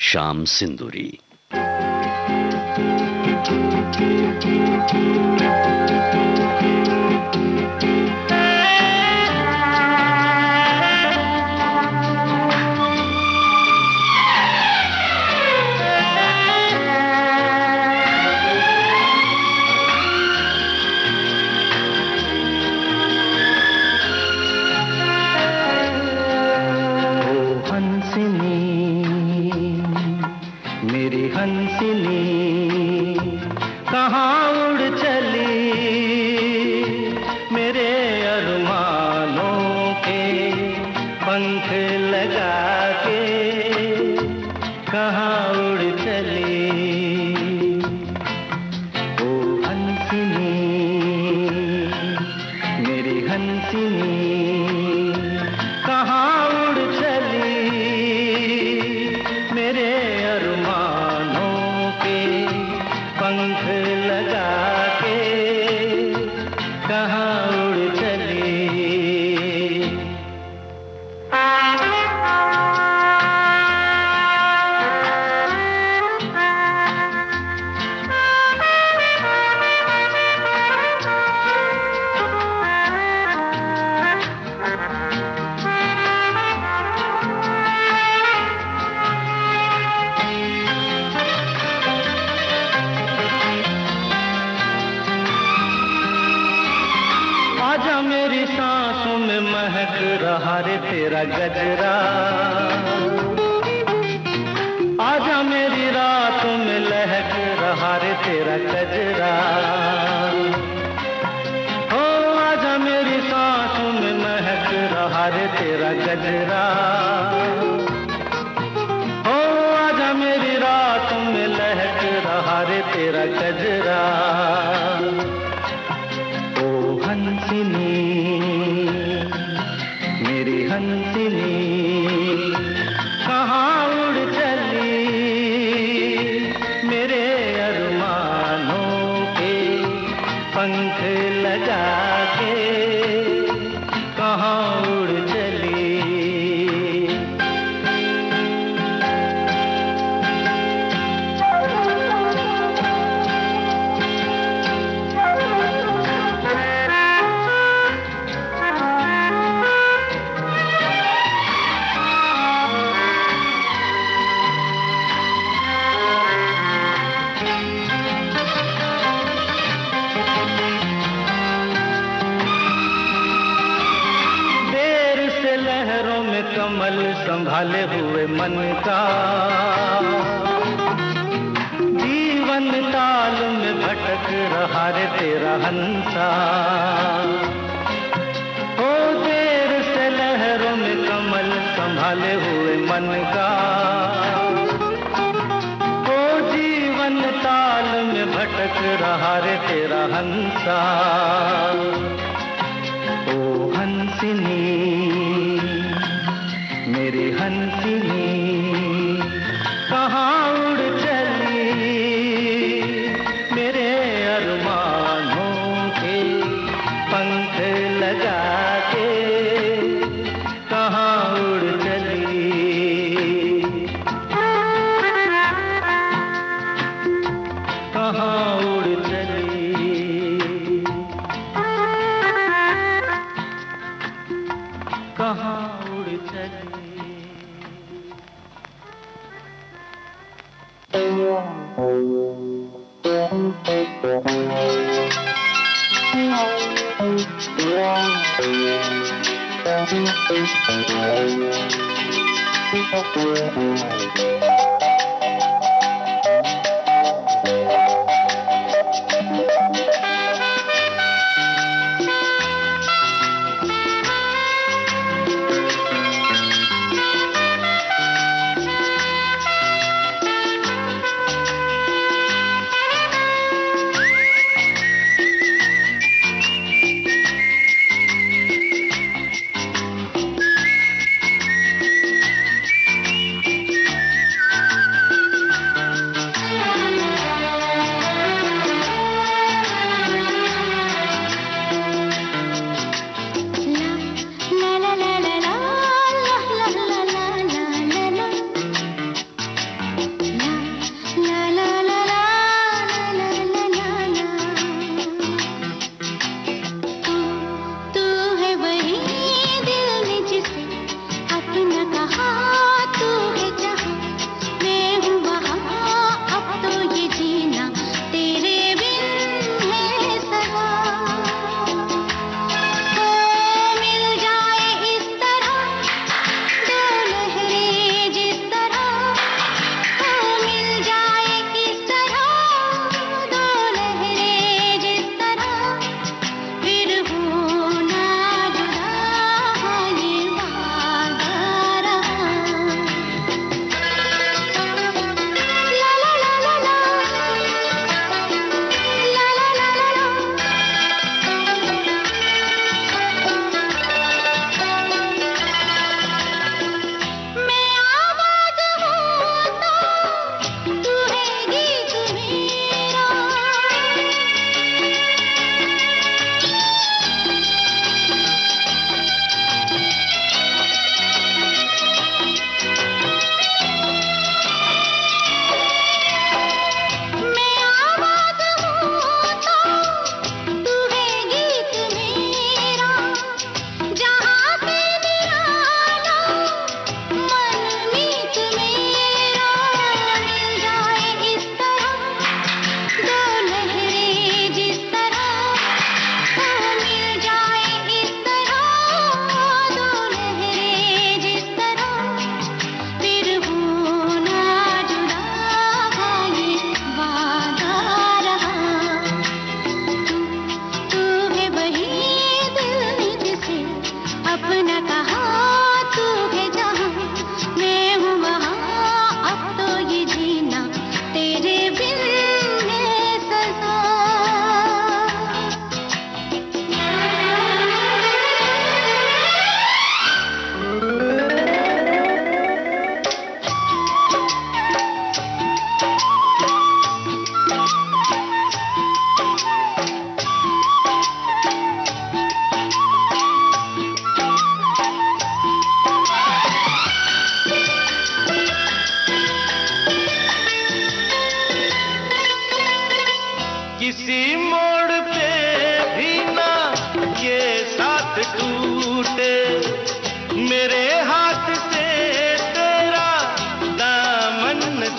श्याम सिंदूरी। मेरी हंसिनी कहाँ उड़ चली, मेरे अरमानों के पंख लगा के कहाँ उड़ चली। ओ हंसिनी मेरी हंसिनी कहाँ उड़ चली, मेरे पंख लगा के कहाँ उड़ चली। आजा मेरी सांसों में महक रहा रे तेरा गजरा, आजा मेरी रातों में लहक रहा रे तेरा गजरा। हो आजा मेरी सांसों में महक रहा रे तेरा गजरा। हो आजा मेरी रातों में लहक रहा रे तेरा गजरा। हंसिनी मेरी हंसिनी कहाँ उड़ चली, मेरे अरमानों के पंख लगा के कहाँ उड़ चली। लहरों में कमल संभाले हुए मन का, जीवन ताल में भटक रहा रे तेरा हंसा। ओ देर से लहरों में कमल संभाले हुए मन का, ओ जीवन ताल में भटक रहा रे तेरा हंसा। ओ हंसिनी मेरी हंसिनी कहाँ उड़ चली, मेरे अरमानों के पंख लगा के कहाँ उड़ चली। कहाँ उड़ चली, कहाँ उड़ चली।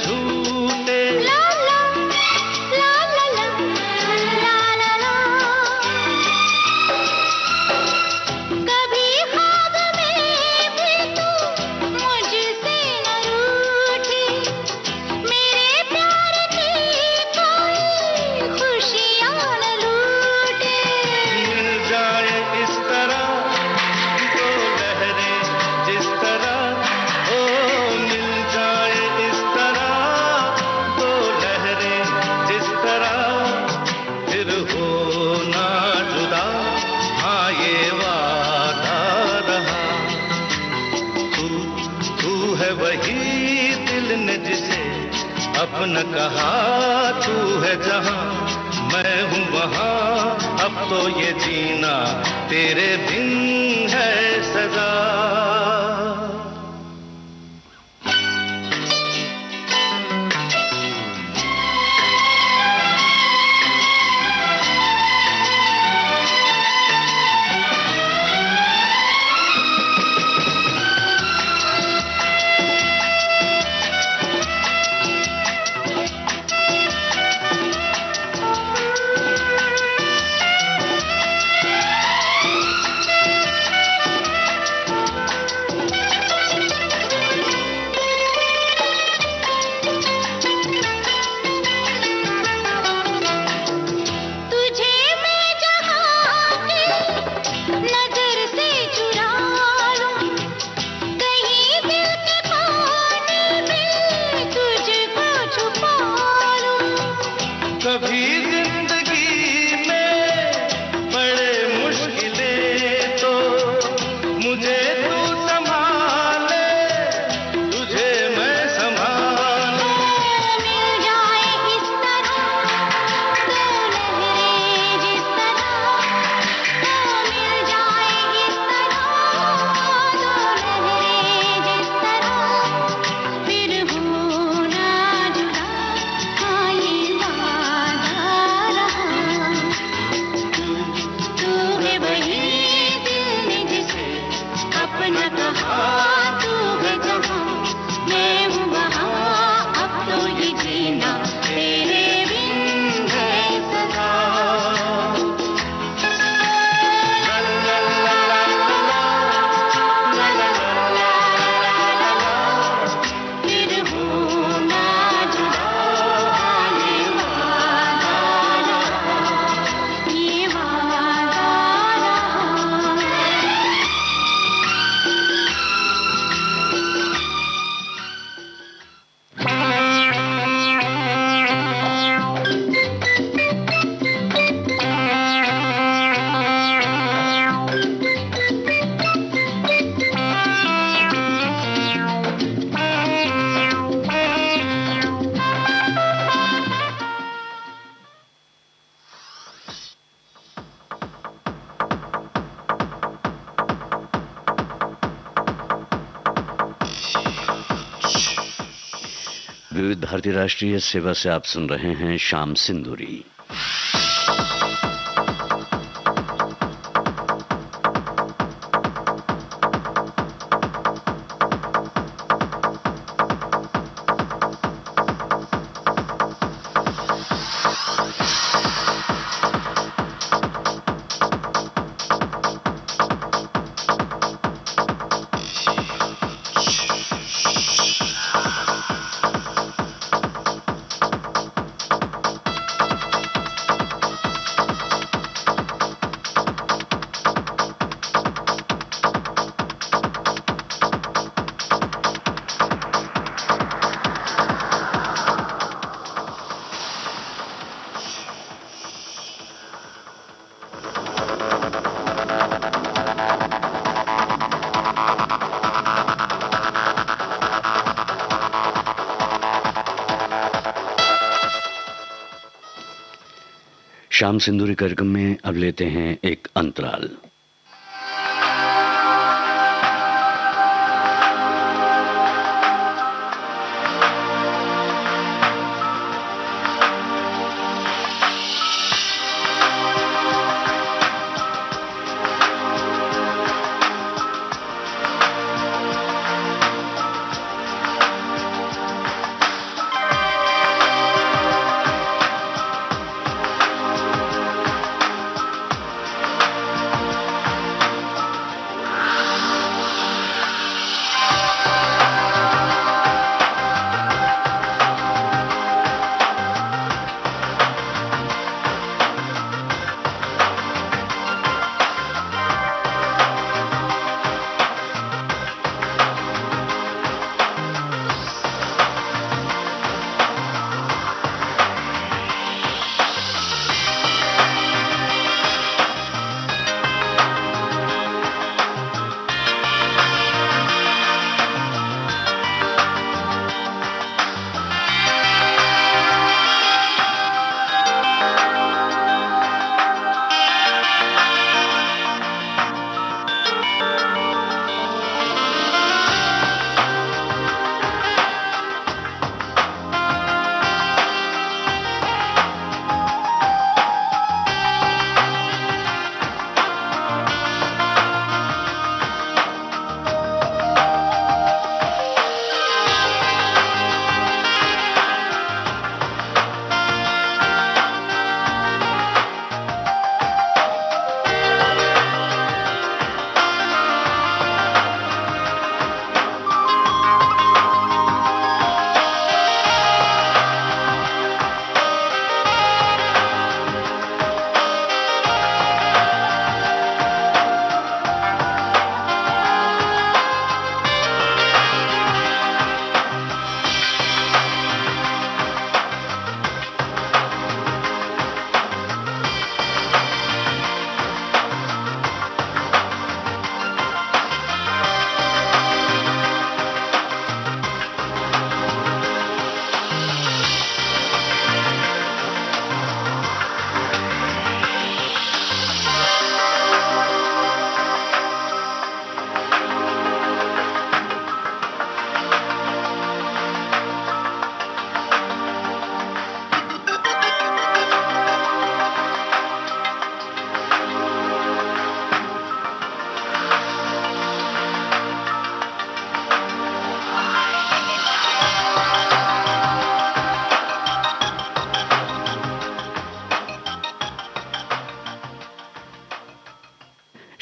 झूठे। ला ला ला ला ला ला ला ला। कभी ख्वाब में भी तू मुझसे न रूठी, मेरे प्यार की कोई खुशियाँ न लूटे। मिल जाए इस तरह दो लहरें जिस तरह, ओ मिल जाए इस तरह दो लहरें जिस तरह, फिर हो ना जुदा, हाँ ये वादा रहा। तू तू है वही दिल ने जिसे अपना कहा, तू है जहां मैं हूँ वहां, अब तो ये जीना तेरे बिन है सजा। तुझे मैं जहाँ की नजर से चुरा लूं, कहीं दिल के कोने में तुझको छुपा लूं। कभी जिंदगी में बड़े मुश्किलें तो मुझे तू संभाले, तुझे मैं संभालूं। मिल जाए इस तरह दो लहरें जिस तरह, मिल जाए इस तरह दो लहरें जिस तरह, फिर हो ना जुदा, हाँ ये वादा रहा। तू है वही दिल ने जिसे अपना कहा, तू है जहाँ मैं हूँ वहाँ, अब तो ये जीना तेरे बिन है सदा। ला ला ला ला ला ला ला ला ला, फिर हो ना जुदा, हाँ ये वादा रहा, ये वादा रहा। विविध भारती राष्ट्रीय सेवा से आप सुन रहे हैं शाम सिंदूरी। शाम सिंदूरी कार्यक्रम में अब लेते हैं एक अंतराल।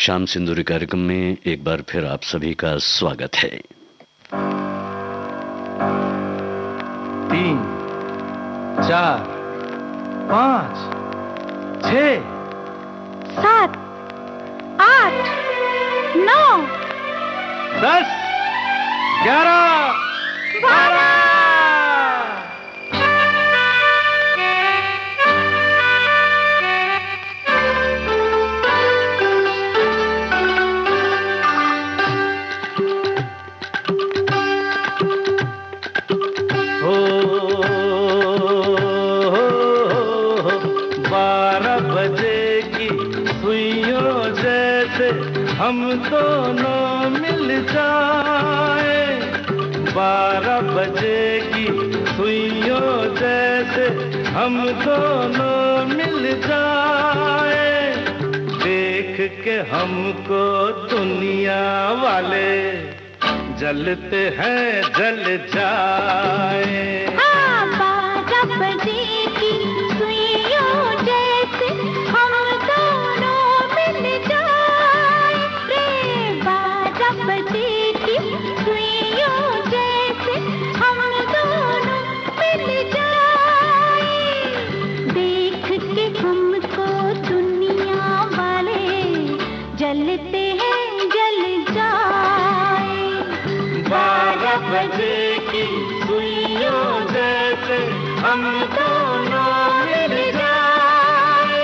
शाम सिंदूरी कार्यक्रम में एक बार फिर आप सभी का स्वागत है। 3, 4, 5, 6, 7, 8, 9, 10, 11, 12। हम दोनों मिल जाए, 12 बजे की सुइयों जैसे हम दोनों मिल जाए। देख के हमको दुनिया वाले जलते हैं जल जाए। हाँ, 12 बजे की सुइयों जैसे हम दोनों मिल जाए रे। 12 बजे की सुइयों जैसे हम दोनों मिल जाए। देख के हमको दुनिया वाले जलते हैं जल जाए। 12 बजे की सुइयों जैसे हम दोनों मिल जाए।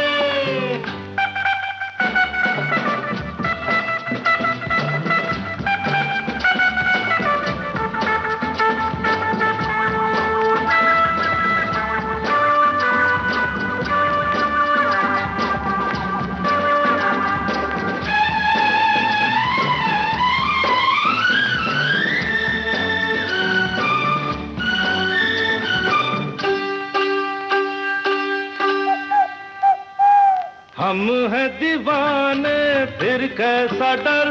हम हैं दीवाने फिर कैसा डर,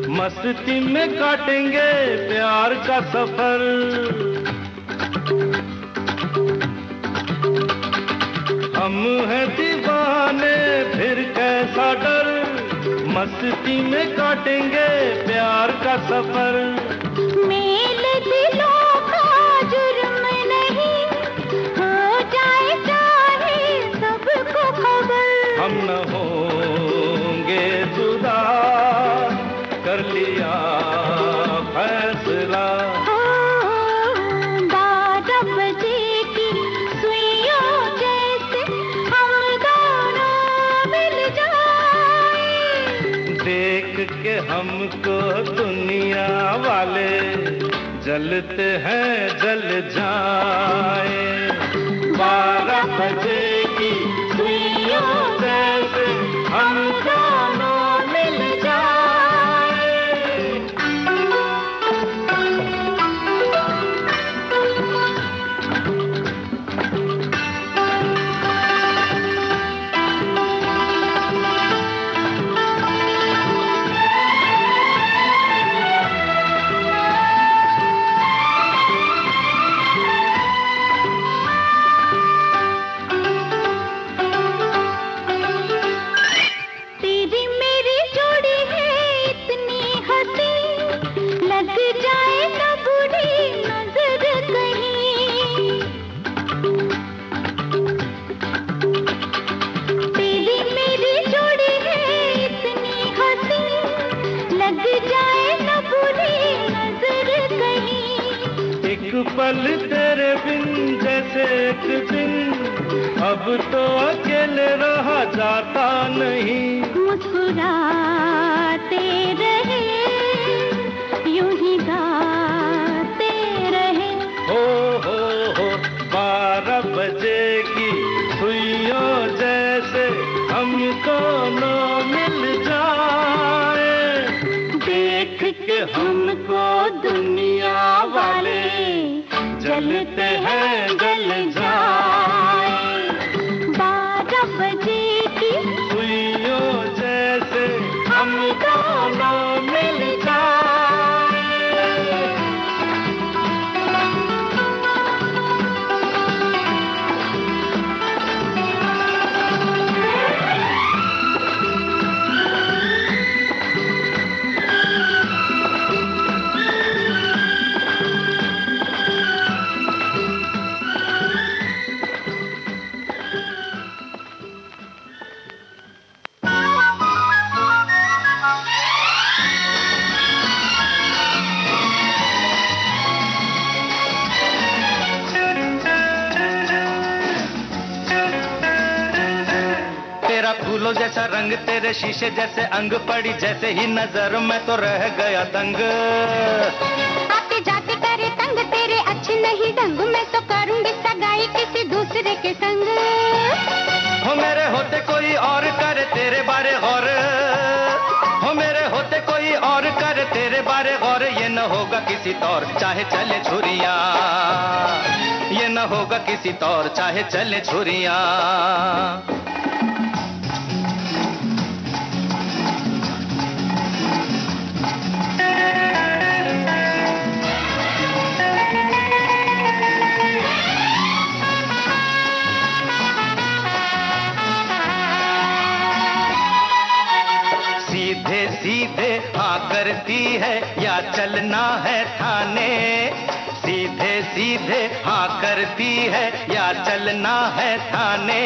मस्ती में काटेंगे प्यार का सफर। हम हैं दीवाने फिर कैसा डर, मस्ती में काटेंगे प्यार का सफर। मेल दिलों का जुर्म नहीं, हो जाए चाहे सबको खबर। हम न होंगे जुदा, कर लिया फैसला। 12 बजे की सुइयों जैसे हम दोनों मिल जाए। देख के हमको दुनिया वाले जलते हैं जल जाए। 12 बजे की सुइयों जैसे हम दोनों मिल जाए। तेरी मेरी जोड़ी है इतनी हंसी, लग जाए न बुरी नजर कहीं। तेरी मेरी जोड़ी है इतनी हंसी, लग जाए न बुरी नजर कहीं। एक पल तेरे बिन जैसे एक दिन, अब तो अकेले रहा जाता नहीं। मुस्कुराते रहे, यूं ही गाते रहे। हो 12 बजे की सुइयों जैसे हम दोनों मिल जाए। देख के हमको दुनिया वाले जलते हैं जल जाए। 12 बजे की सुइयों जैसे हम दोनों मिल जाए। फूलों जैसा रंग, तेरे शीशे जैसे अंग, पड़ी जैसे ही नजर मैं तो रह गया दंग। आते जाते करे तंग, तेरे अच्छे नहीं ढंग, मैं तो करूंगी सगाई किसी दूसरे के संग। हो मेरे होते कोई और करे तेरे बारे गौर, हो मेरे होते कोई और करे तेरे बारे गौर, ये न होगा किसी तौर चाहे चले छुरियां, ये न होगा किसी तौर चाहे चले छुरियां। सीधे सीधे हाँ करती है या चलना है थाने, सीधे सीधे हाँ करती है या चलना है थाने।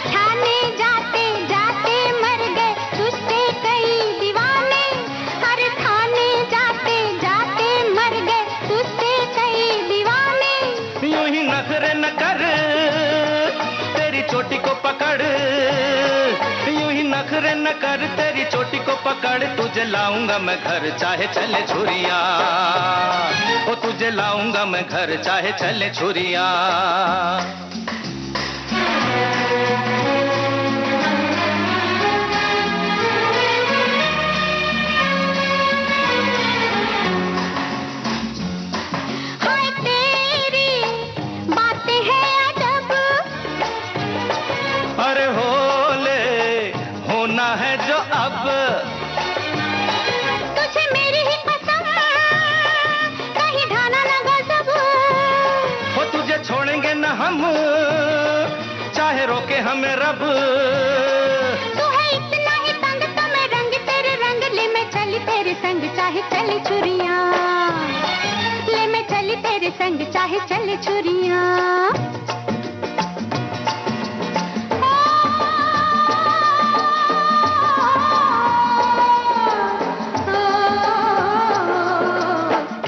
थाने जाते जाते मर गए तुझसे कई दीवाने, हर थाने जाते जाते मर गए तुझसे कई दीवाने। यूं ही नखरे न कर तेरी चोटी को पकड़, यूं ही नखरे न कर तेरी चोटी को पकड़, तुझे लाऊंगा मैं घर चाहे चले छुरियां, ओ तुझे लाऊंगा मैं घर चाहे चले छुरियां। हाय तेरी बातें हैं अजब, अरे होले होना है जो अब, तुझे मेरी ही पसंद कहीं ढाना न गजब। वो तुझे छोड़ेंगे न हम चाहे रोके हमें रब। तू है इतना ही तंग तो मैं रंग तेरे रंग, ले मैं चली तेरे संग चाहे चले छुरियां, ले मैं चली तेरे संग चाहे चले छुरियां।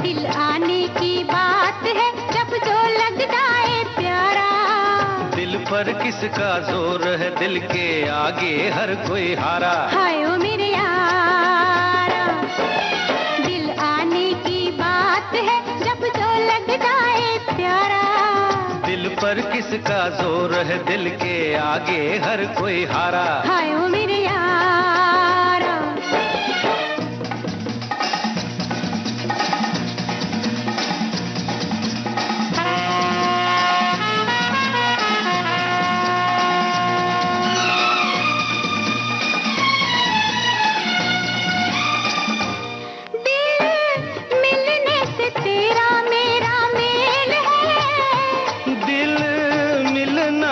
दिल आने की बात है जब जो लग जाए प्यारा, दिल पर किसका जोर है, दिल के आगे हर कोई हारा। हाय ओ मेरे यारा, दिल आने की बात है जब जो लग जाए प्यारा, दिल पर किसका जोर है, दिल के आगे हर कोई हारा। हाय ओ मेरे यारा।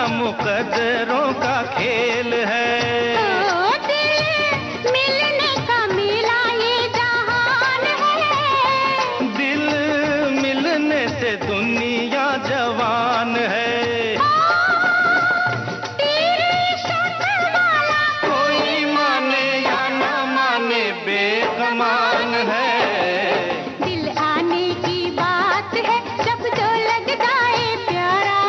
मुकद्दरों का खेल है, दिल मिलने का मिला ये जहान है, दिल मिलने से दुनिया जवान है। तेरी शक्ल वाला कोई माने या न माने बेगमान है, दिल आने की बात है जब जो लग जाए प्यारा,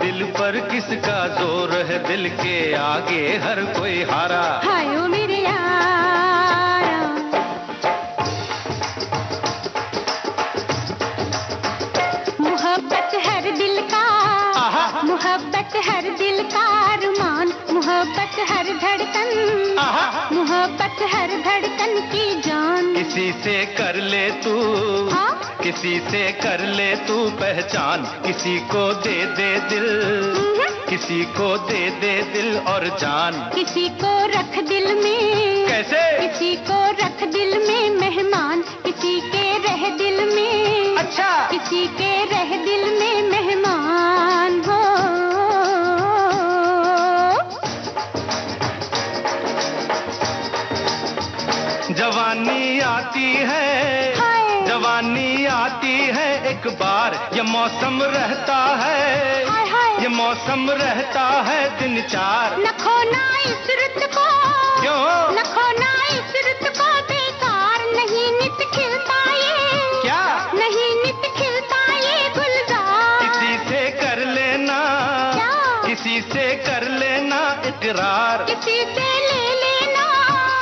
दिल पर किसका जोर है, दिल के आगे हर कोई हारा। हाय ओ मेरे यारा। मोहब्बत हर दिल का, मोहब्बत हर दिल का अरमान, मोहब्बत हर धड़कन, मोहब्बत हर धड़कन की जान। किसी से कर ले तू, किसी से कर ले तू पहचान, किसी को दे दे दिल, किसी को दे दे दिल और जान। किसी को रख दिल में, कैसे? किसी को रख दिल में मेहमान, किसी के रह दिल में, अच्छा, किसी के रह दिल में मेहमान हो। जवानी आती है, जवानी आती है एक बार, ये मौसम रहता है, ये मौसम रहता है दिन चार। न खोना इस रुत को, क्यों? न खोना इस रुत को बेकार, नहीं नित खिलता ये, क्या? नहीं नित खिलता ये गुलजार। किसी से कर लेना, क्या? किसी से कर लेना इकरार, किसी से ले लेना,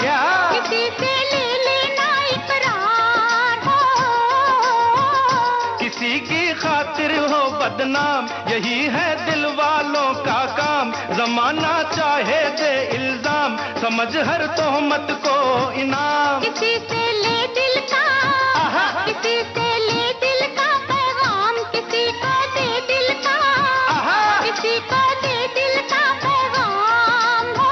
क्या किसी से ले लेना इकरार हो। किसी की खातिर हो बदनाम, यही है दिल वालों का काम। जमाना चाहे दे इल्जाम, समझ हर तोहमत को इनाम। किसी से ले दिल का, किसी से ले दिल का पैगाम, किसी को दे दिल का, किसी को दे दिल का पैगाम हो।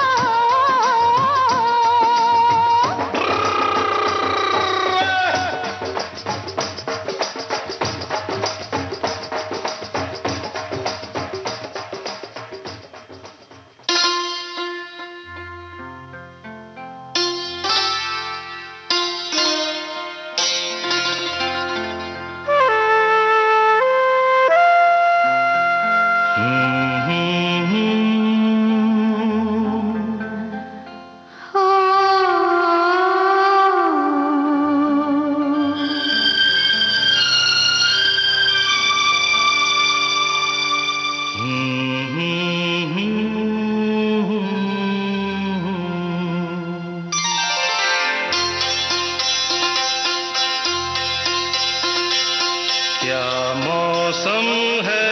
क्या मौसम है,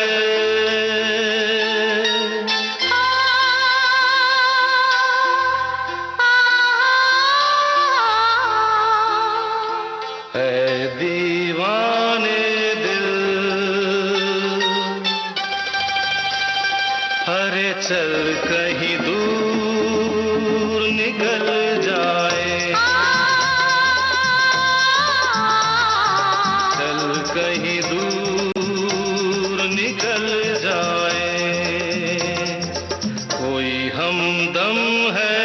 ऐ दीवाने दिल, अरे चल कहीं दूर निकल जाए, चल कहीं दूर निकल जाए। कोई हमदम है,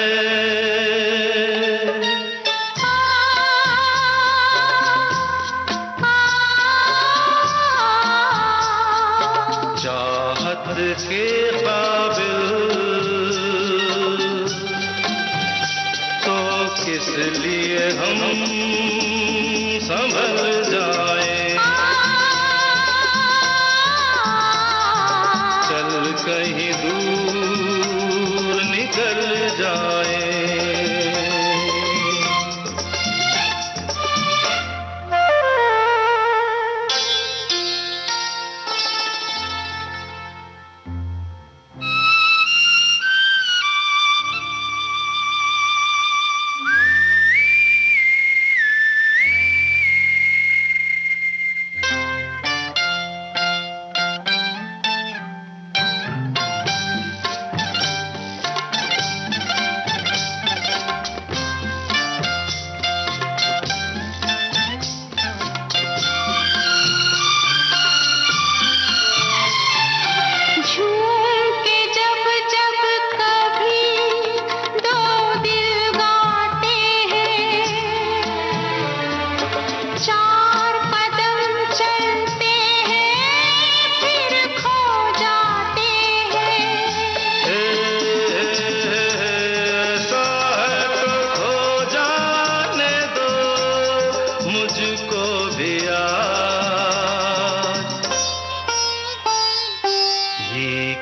चाहत के काबिल तो किस लिए हम संभल जाए, चल कहीं दूर निकल जाए।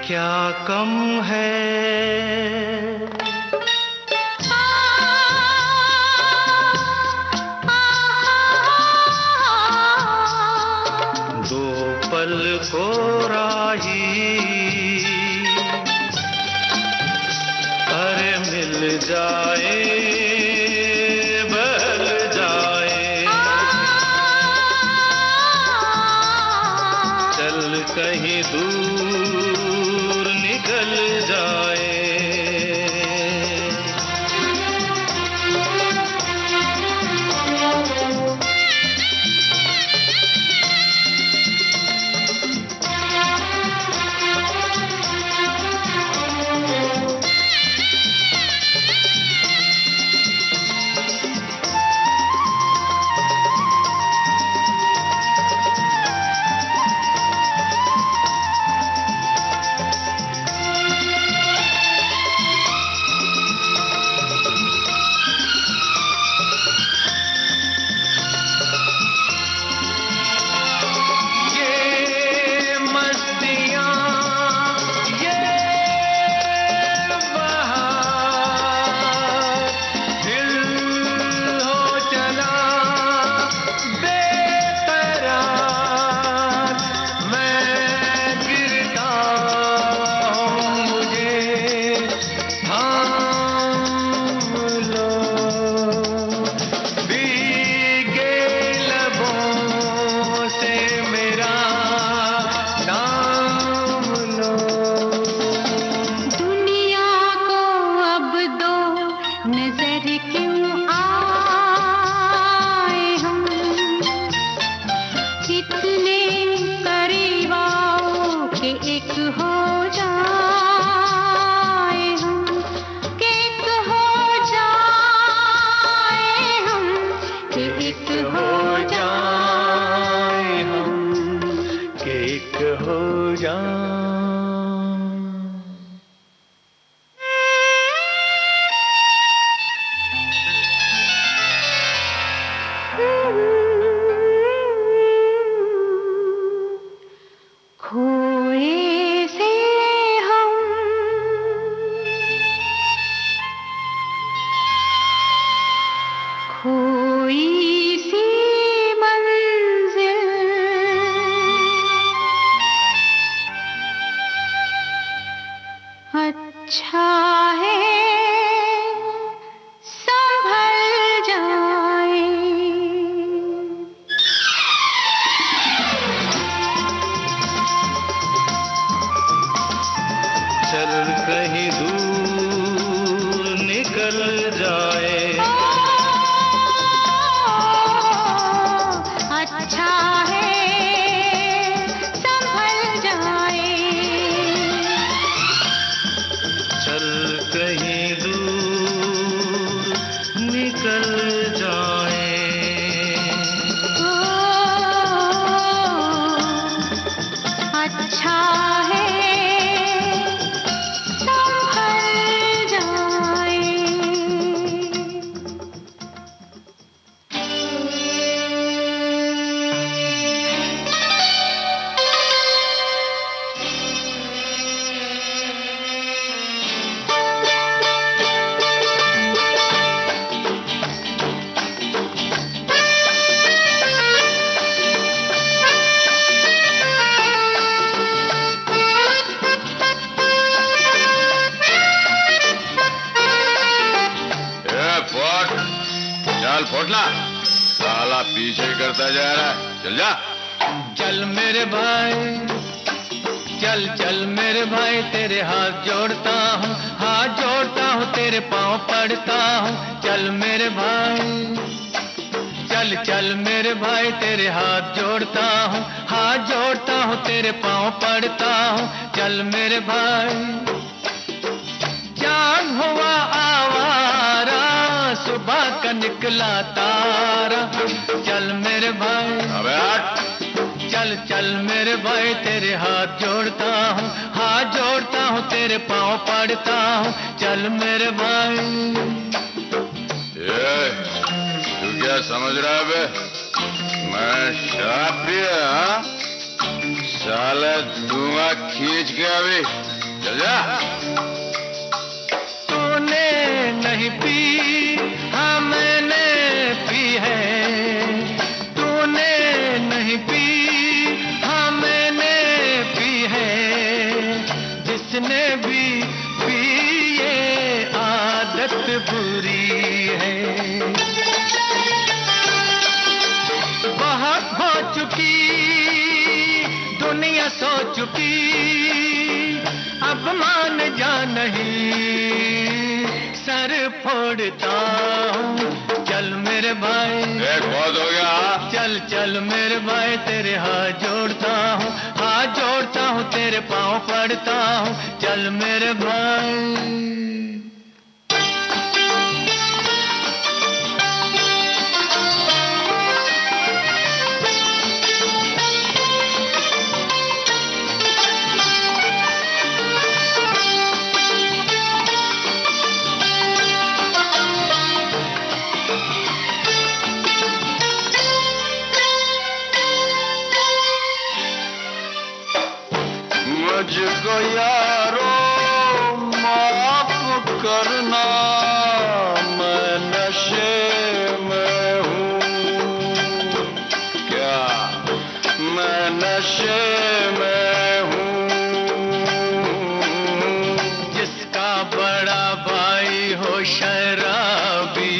क्या कम है, दो पल को राही, अरे मिल जाए बहल जाए, चल कहीं दूर निकल जाए। एक हो जाए हम, कि एक हो जाए हम, कि एक हो जाए हम, कि एक हो जाए। खोए से हम खोई सी मंजिल, अच्छा है संभल जाए। चल कहीं दूर निकल जाए, अच्छा है संभल जाए। चल कहीं दूर निकल जाए। अच्छा है संभल जाए। चल फोटला, साला पीछे करता जा रहा है, चल जा। चल मेरे भाई, चल चल मेरे भाई, तेरे हाथ जोड़ता हूँ, हाथ जोड़ता हूँ, तेरे पाँव पड़ता हूँ। चल मेरे भाई, चल चल मेरे भाई, तेरे हाथ जोड़ता हूँ, हाथ जोड़ता हूँ, तेरे पाँव पड़ता हूँ। चल मेरे भाई, चांद हुआ आवारा, सुबह का निकला तारा। चल मेरे भाई, अबे हट। चल चल मेरे भाई, तेरे हाथ जोड़ता हूँ, हाथ जोड़ता हूँ, तेरे पाँव पड़ता हूँ। चल मेरे भाई। ये तू क्या समझ रहा है बे? मैं शराब पिया, हाँ? साला दूंगा खींच के अभी, चल जा। तूने नहीं पी, हाँ मैंने पी है। तूने नहीं पी, हाँ मैंने पी है। जिसने भी पी ये आदत बुरी है। बहुत हो चुकी दुनिया, सो चुकी, अब मान जा नहीं, सर फोड़ता हूँ। चल मेरे भाई, देख बहुत हो गया, हाँ? चल चल मेरे भाई, तेरे हाथ जोड़ता हूँ, हाथ जोड़ता हूँ, तेरे पाँव पड़ता हूँ। चल मेरे भाई। मुझको यारो माफ करना, मैं नशे में हूँ। क्या मैं नशे में हूँ? जिसका बड़ा भाई हो शराबी,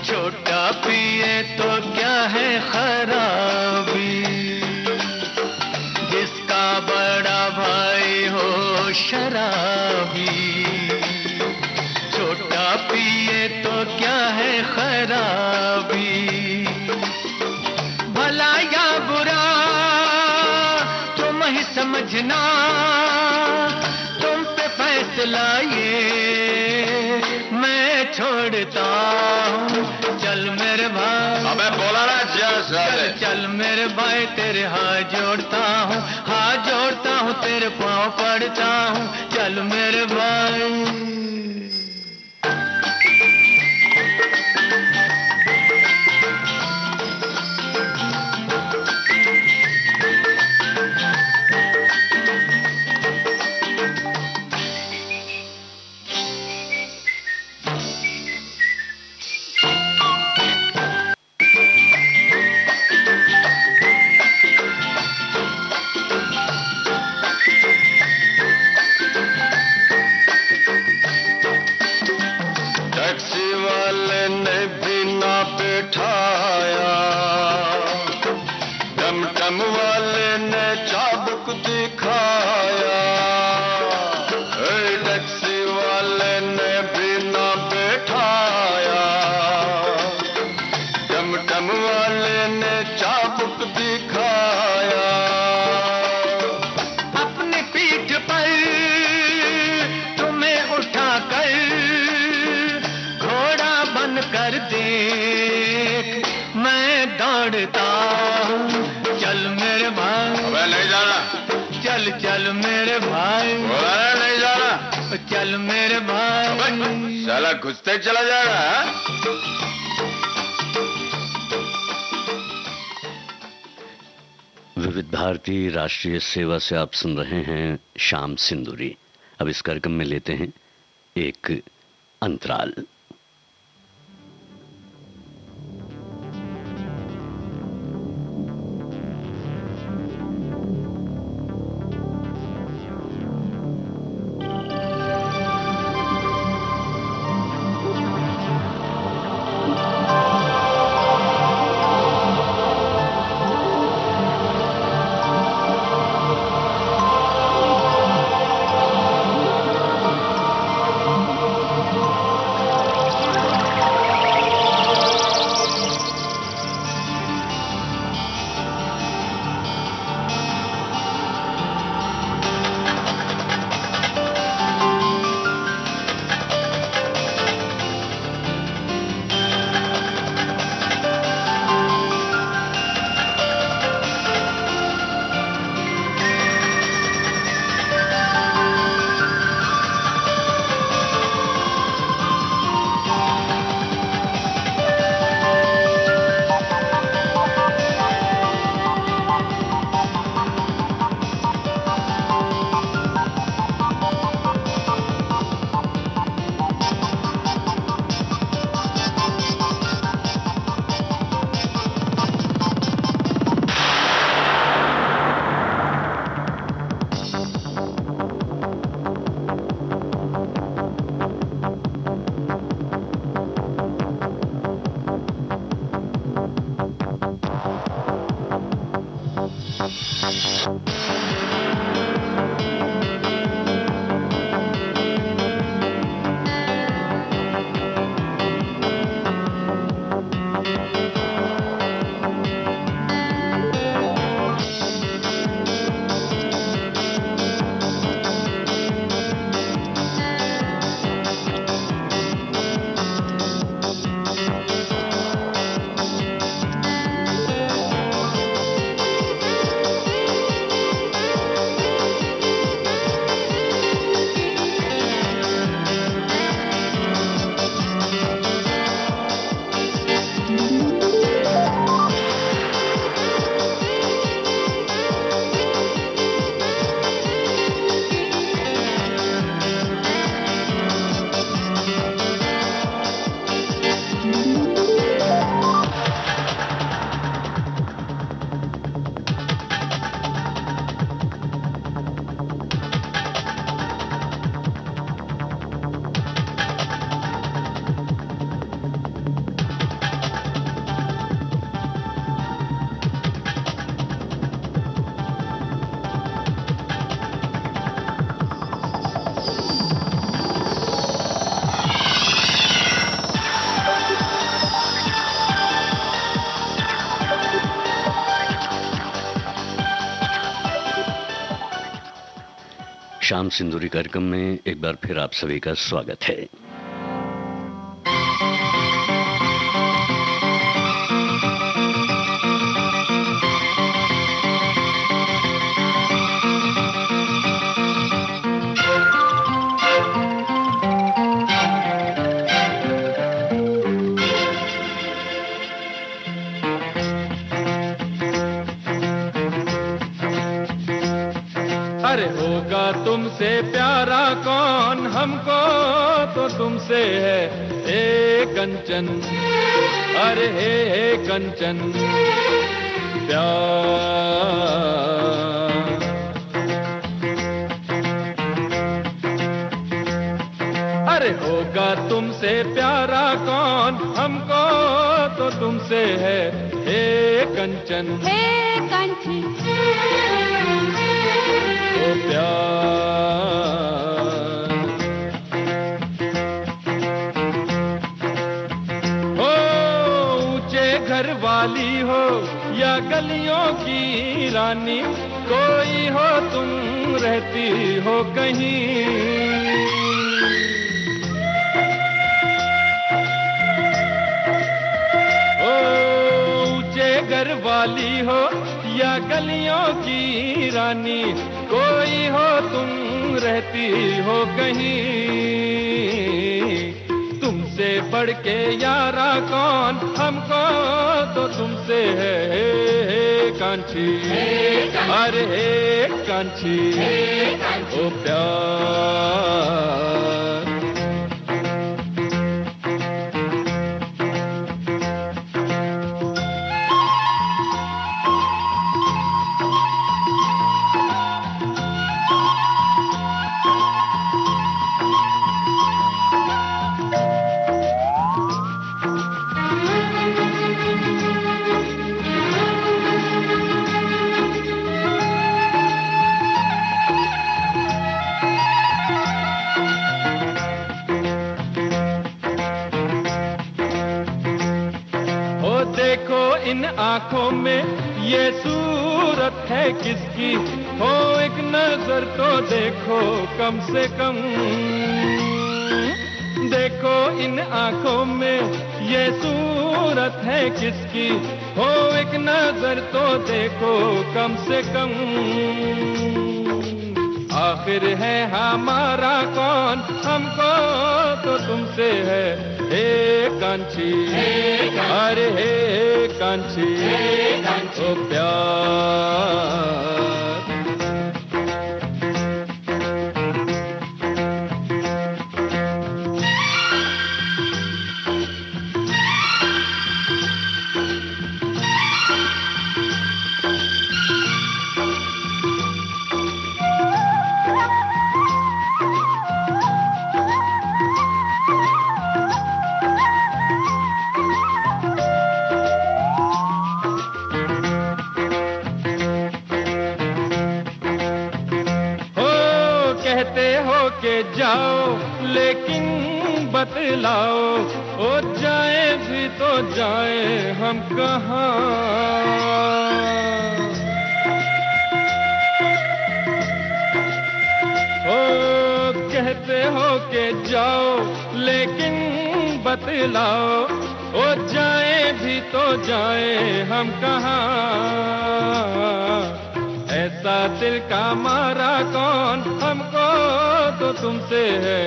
छोटा पिए तो क्या है खराबी। जिसका बड़ा भाई हो शराबी, छोटा पिए तो क्या है खराबी। भला या बुरा तुम ही समझना, तुम पे फैसला ये मैं छोड़ता हूँ। चल मेरे भाई, अबे बोला ना चल चल मेरे भाई, तेरे हाथ जोड़ता हूँ, हाथ जोड़ता हूँ, तेरे पाँव पड़ता हूँ। चल मेरे भाई। टैक्सी वाले ने भी ना बैठाया, टमटम वाले ने चाबुक दिखाया। टैक्सी वाले ने भी ना बैठाया, टमटम वाले ने चाबुक दिखाया। अपनी पीठ पर तुम्हें उठाकर घोड़ा बन कर देख मैं दौड़ता हूँ। चल मेरे भाई, अबे नहीं जाना, चल चल मेरे भाई, बोला ना नहीं जाना। चल मेरे भाई। साला घुसते चला जाएगा, हाँ? विविध भारती राष्ट्रीय सेवा से आप सुन रहे हैं शाम सिंदूरी। अब इस कार्यक्रम में लेते हैं एक अंतराल। शाम सिंदूरी कार्यक्रम में एक बार फिर आप सभी का स्वागत है। अरे होगा तुमसे प्यारा कौन, हमको तो तुमसे है हे कंचन, अरे हे कंचन प्यार। अरे होगा तुमसे प्यारा कौन, हमको तो तुमसे है हे कंचन, हे कंची ओ प्यार। हो ऊंचे घर वाली हो या गलियों की रानी, कोई हो तुम रहती हो कहीं। ओ ऊंचे घर वाली हो या गलियों की रानी, कोई हो तुम रहती हो कहीं। तुमसे बढ़ के यारा कौन, हमको तो तुमसे है हे कांची, अरे हे कांची ओ प्यार। इन आंखों में ये सूरत है किसकी, हो एक नजर तो देखो कम से कम। देखो इन आंखों में ये सूरत है किसकी, हो एक नजर तो देखो कम से कम। आखिर है हमारा कौन, हमको तो तुमसे है हे कांची, अरे हे कांची ओ प्यार। के जाओ लेकिन बतलाओ, ओ जाए भी तो जाए हम कहाँ। ओ कहते हो के जाओ लेकिन बतलाओ, ओ जाए भी तो जाए हम कहाँ। ऐसा दिल का मारा कौन, हमको तो तुमसे है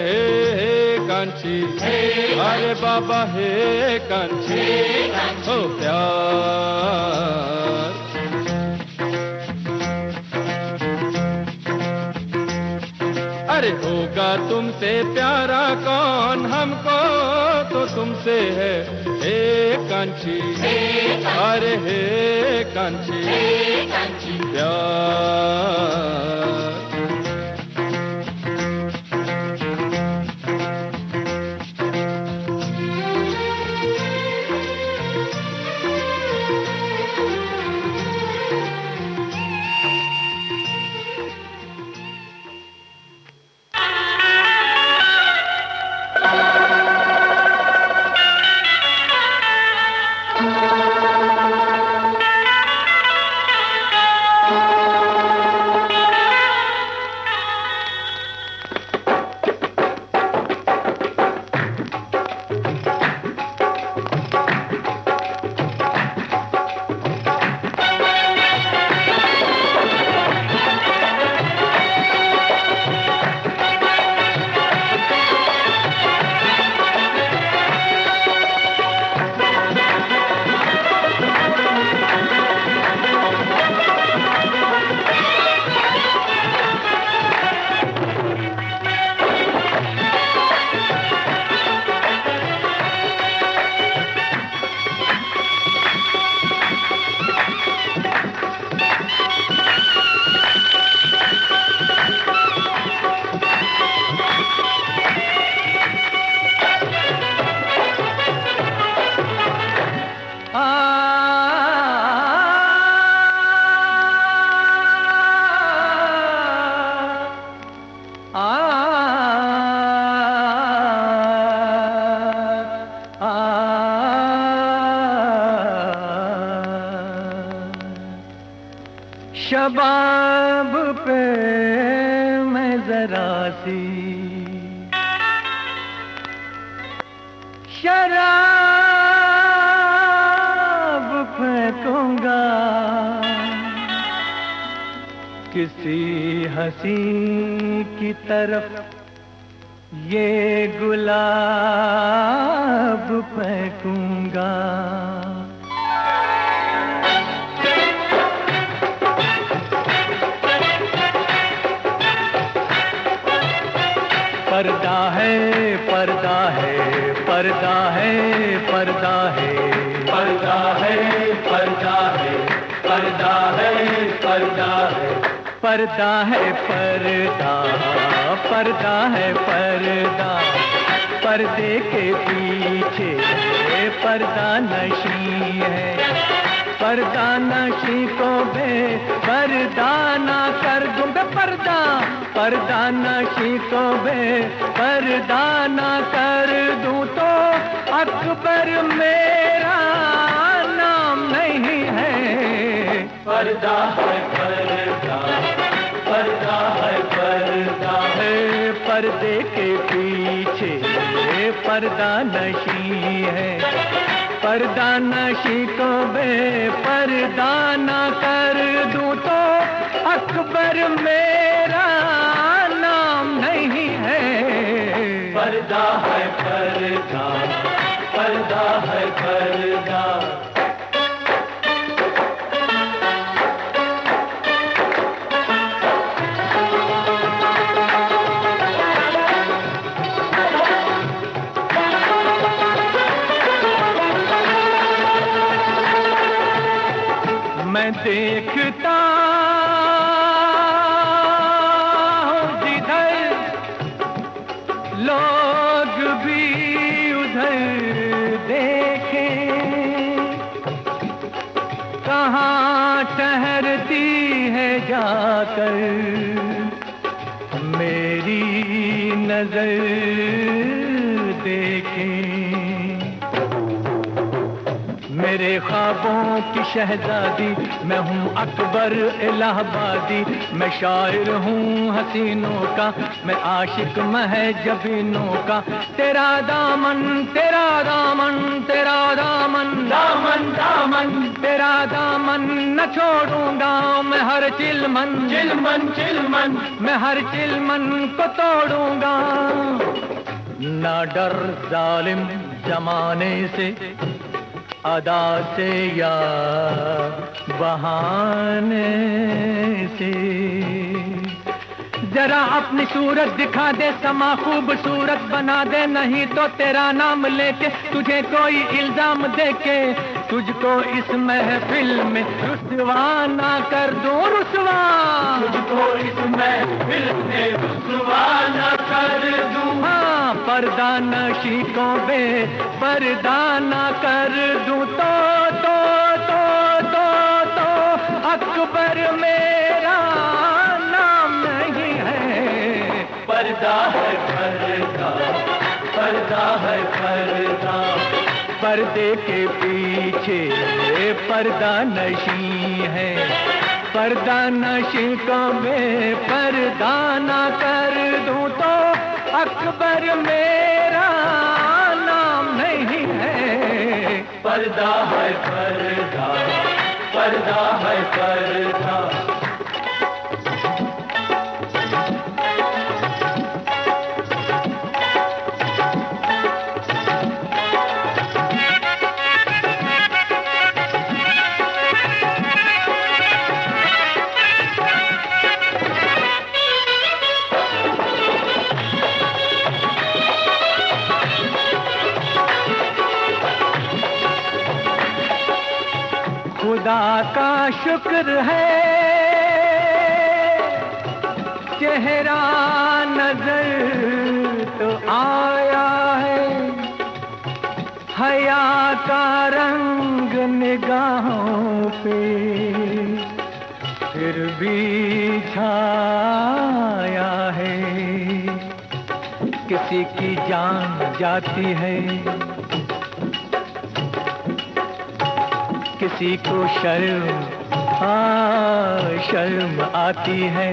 हे कांची, अरे बाबा हे कांची ओ प्यार। अरे होगा तुमसे प्यारा कौन, हमको तो तुमसे है हे कांची, अरे हे कांची प्यार। शबाब पे मैं जरा सी शराब फेंकूंगा, किसी हंसी की तरफ ये गुलाब फेंकूंगा। पर्दा है, पर्दा है, पर्दा है, पर्दा है, पर्दा है, पर्दा है, पर्दा है, पर्दा है, पर्दा है, पर्दा, पर्दा है, पर्दा, पर्दे के पीछे पर्दा नशी है, पर्दा नशी को बेपर्दा ना कर दूं बेपर्दा, पर्दा नशी को बेपर्दा ना कर दूं तो अकबर मेरा नाम नहीं है। पर्दा है, पर्दा, पर्दा है, पर्दा है, पर्दे के पीछे पर्दा नशी है, पर्दा नशी को बेपर्दा ना कर दूं तो अकबर मेरा नाम नहीं है। पर्दा है, पर्दा, पर्दा है, पर्दा। मैं देखता हूँ जिधर लोग भी उधर देखें, कहाँ ठहरती है जाकर मेरी नजर देखें। मेरे ख्वाबों की शहजादी मैं हूँ अकबर इलाहाबादी, मैं शायर हूँ हसीनों का, मैं आशिक महजबीनों का। तेरा दामन, तेरा दामन, तेरा दामन, दामन दामन, तेरा दामन न छोड़ूंगा मैं हर चिलमन, चिलमन चिलमन, मैं हर चिलमन को तोड़ूंगा। ना डर जालिम जमाने से, अदा से या बहाने से, जरा अपनी सूरत दिखा दे, समा खूबसूरत बना दे, नहीं तो तेरा नाम लेके तुझे कोई इल्जाम देके तुझको इस महफिल में रुसवा ना कर दूं, रुसवा, तुझको इस महफिल में रुसवा ना कर दूं। हाँ, पर्दा नशी को बेपर्दा ना कर दूं तो अकबर मेरा नाम नहीं है। पर्दा है, पर्दा, पर्दा है, पर्दा, पर्दे के पीछे पर्दा नशी है, पर्दा नशी को बेपर्दा ना कर दूं तो अकबर मेरा नाम नहीं है। पर्दा है, पर्दा, पर्दा है, पर्दा। खुदा का शुक्र है चेहरा नजर तो आया है, हया का रंग निगाहों पे फिर भी छाया है। किसी की जान जाती है, किसी को शर्म शर्म आती है,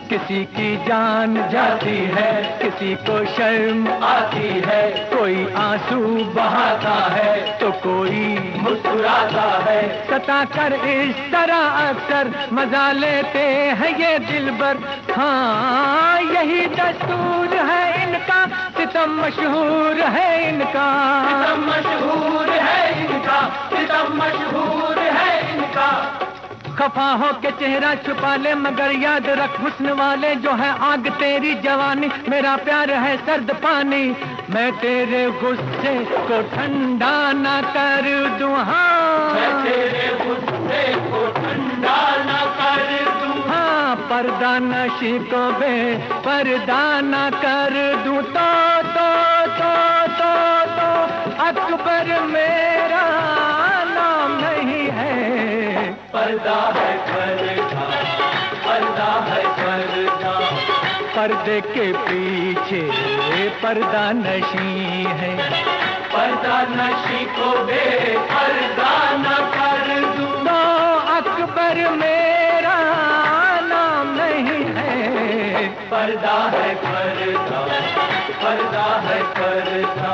किसी की जान जाती है, किसी को शर्म आती है, कोई आंसू बहाता है तो कोई मुस्कुराता है। सता कर इस तरह अक्सर मजा लेते हैं ये दिलबर। हाँ यही दस्तूर है इनका, सितम मशहूर है इनका, सितम मशहूर है इनका, सितम मशहूर है इनका। खफा हो के चेहरा छुपा ले मगर याद रख हुस्न वाले जो है आग तेरी जवानी, मेरा प्यार है सर्द पानी, मैं तेरे गुस्से को ठंडा ना कर दूं। हाँ मैं तेरे गुस्से को ठंडा ना कर दूं। हाँ पर्दा नशी को बेपर्दा ना कर दूं। तो अकबर मेरा नाम नहीं है, पर्दा है पर्दा, पर्दा है पर्दा, पर्दे के पीछे पर्दा नशी है, पर्दा नशी को बेपर्दा न कर दूं। तो अकबर मेरा नाम नहीं है, पर्दा है पर्दा, पर्दा है पर्दा।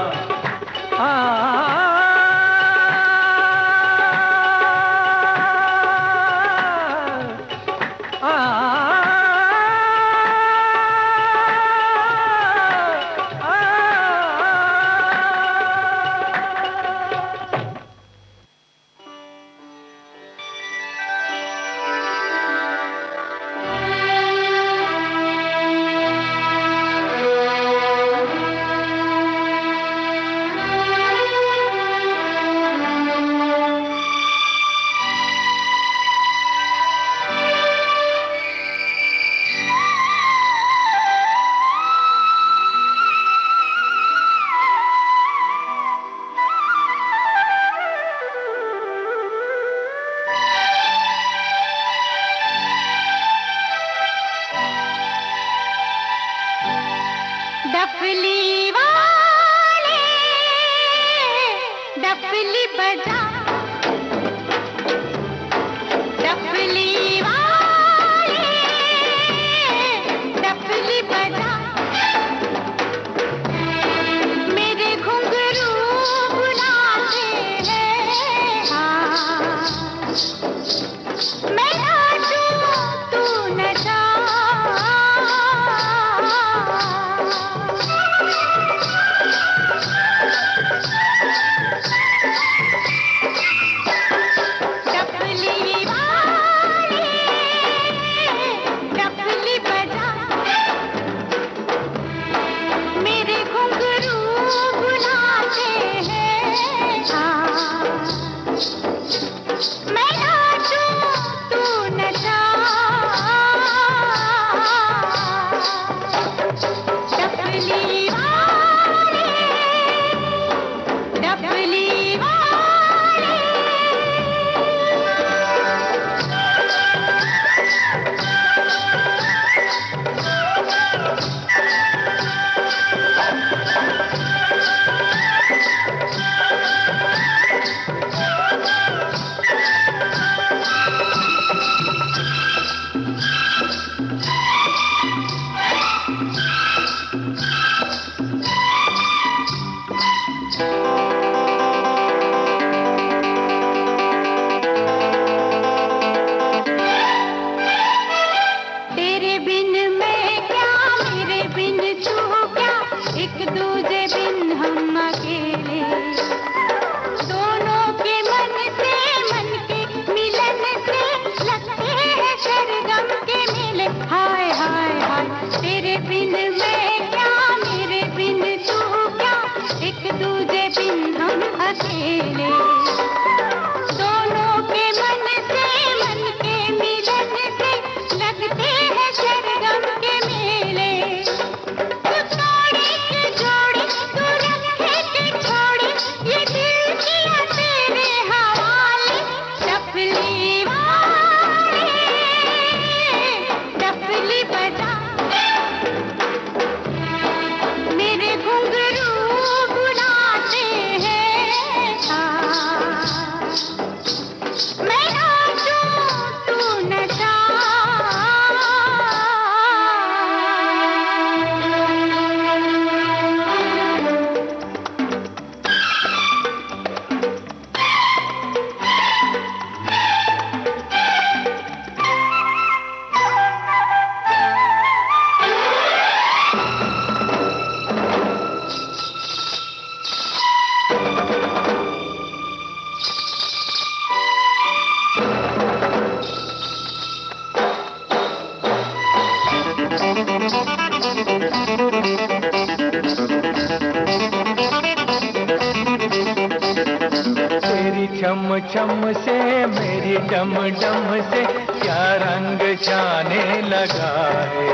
तेरी छम छम से मेरी डम डम से क्या रंग जाने लगा है।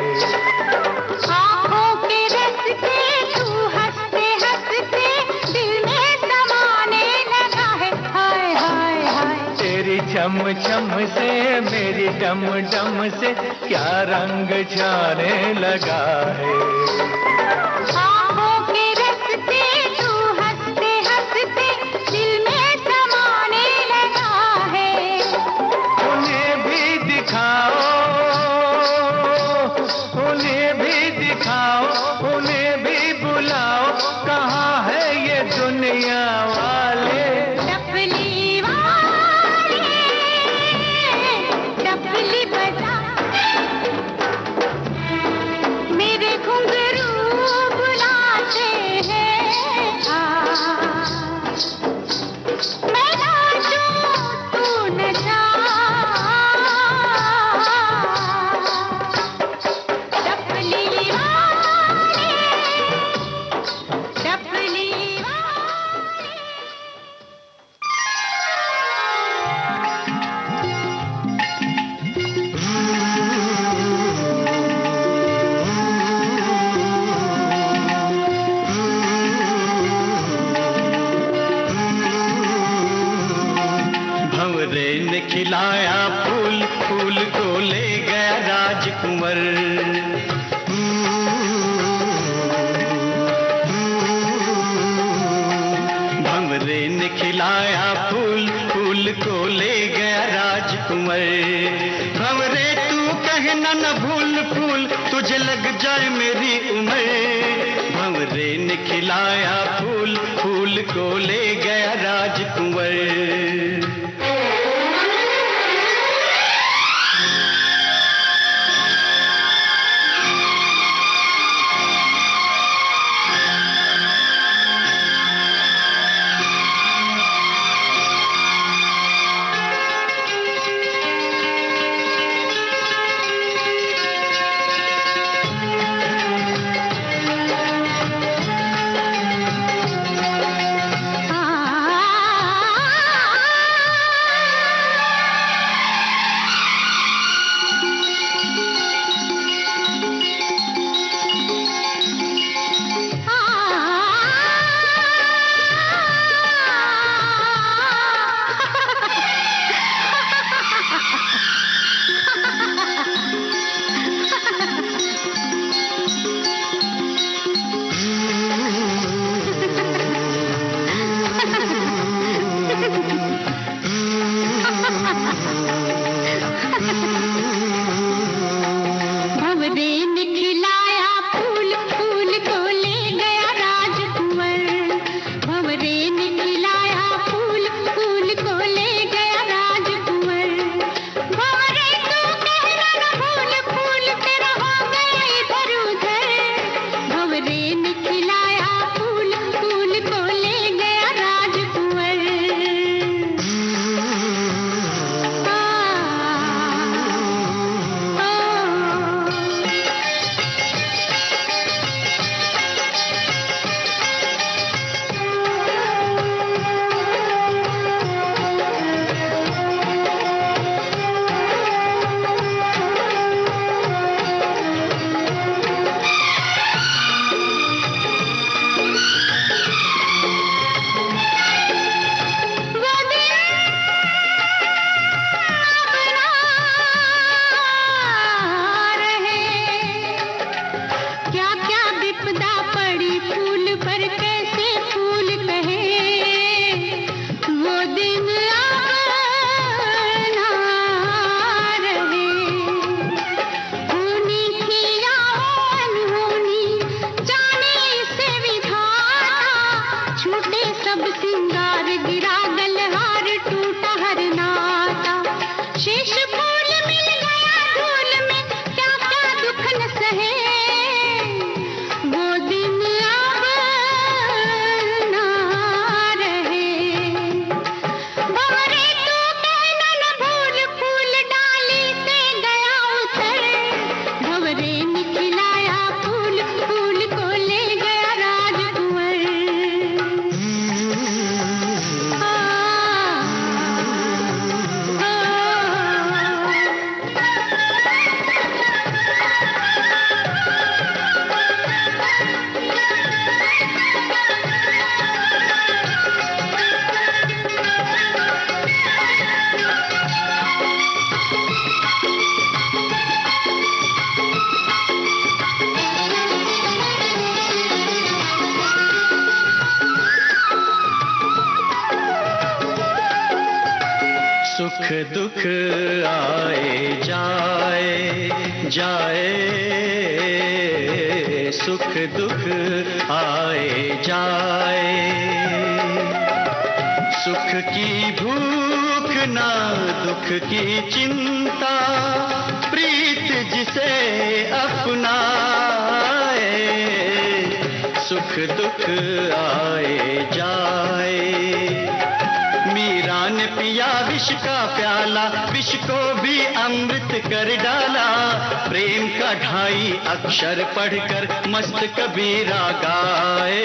आँखों के रस्ते तू हंसते हंसते दिल में समाने लगा है। हाय हाय हाय। तेरी छम छम से मेरी डम डम से क्या रंग जाने लगा है। आँखों के रस्ते तू हंसते हंसते दिल में समाने लगा है। उन्हें भी दिखाओ, उन्हें भी दिखाओ, उन्हें भी बुलाओ, कहाँ है ये दुनिया वाले। टपली वाले टपली बजा, मेरे घुंघरू बुलाते हैं। मैं नाचूं तू नचा, टपली वाले टपली वाले। भंवरे ने खिलाया फूल, फूल को ले गया राजकुंवर। भंवरे ने खिलाया फूल, फूल को ले गया राजकुंवर। भंवरे तू कहना न भूल फूल, तुझे लग जाए मेरी उम्र। भंवरे ने खिलाया फूल, फूल को ले गया राजकुंवर। दुख आए जाए जाए, सुख दुख आए जाए, सुख की भूख ना दुख की चिंता, प्रीत जिसे अपनाए, सुख दुख आए जाए। मीरा ने पिया विष का प्याला, विष को भी अमृत कर डाला, प्रेम का 2.5 अक्षर पढ़कर मस्त कबीरा गाए,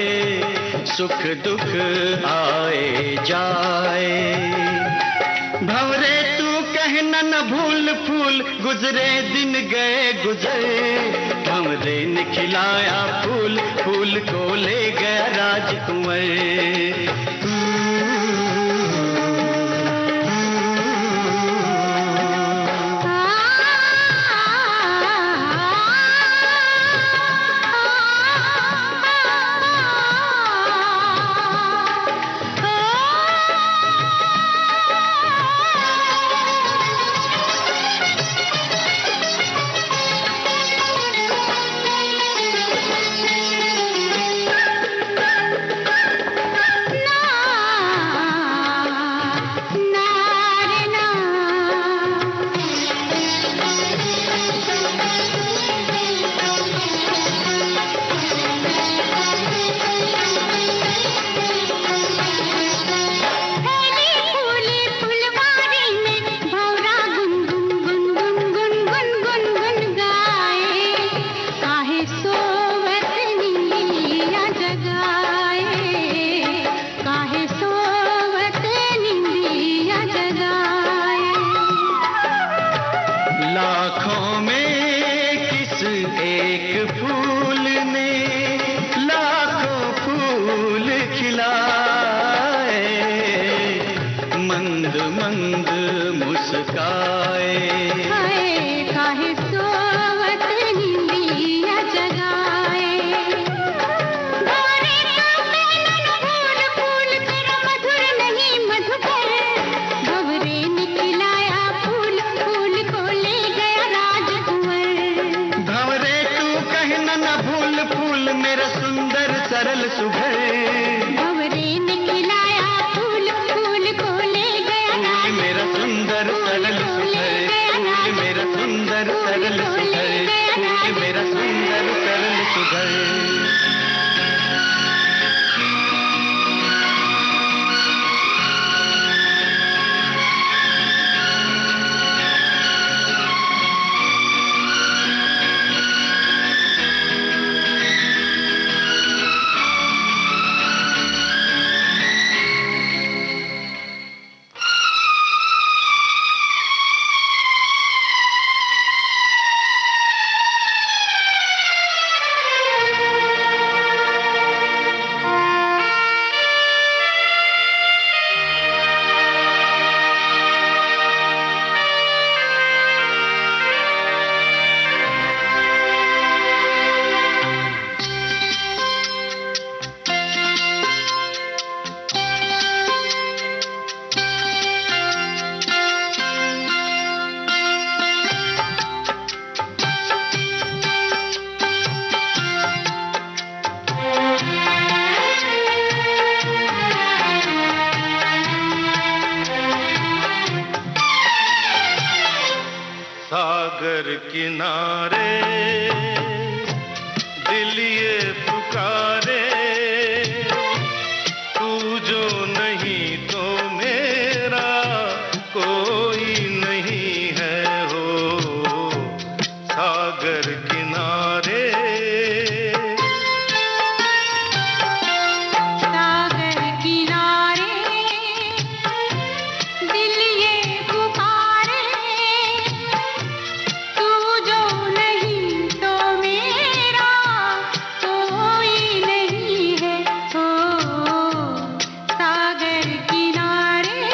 सुख दुख आए जाए। भंवरे तू कहना न भूल फूल, गुजरे दिन गए गुजरे, भंवरे ने खिलाया फूल, फूल को ले गया राजकुंवर। लाखों में किस एक फूल ने लाखों फूल खिलाए, मंद मंद मुस्काए, काहे सोवत निंदिया जगाए। भंवरे का कहना न भूल फूल, तेरा मधुर नहीं मधुकर, भंवरे ने खिलाया फूल, फूल को ले गया राजकुंवर। भंवरे तू कहना न भूल फूल, मेरा सुंदर सरल सुघर, भंवरे ने खिलाया फूल, फूल को ले गया फूल मेरा सुंदर सरल सुघर, फूल मेरा सुंदर सरल सुघर, फूल मेरा सुंदर सरल सुघर। सागर किनारे दिल ये पुकारे, तू जो नहीं तो मेरा कोई नहीं है हो, सागर किनारे। सागर किनारे दिल ये पुकारे, तू जो नहीं तो मेरा कोई नहीं है हो, सागर किनारे।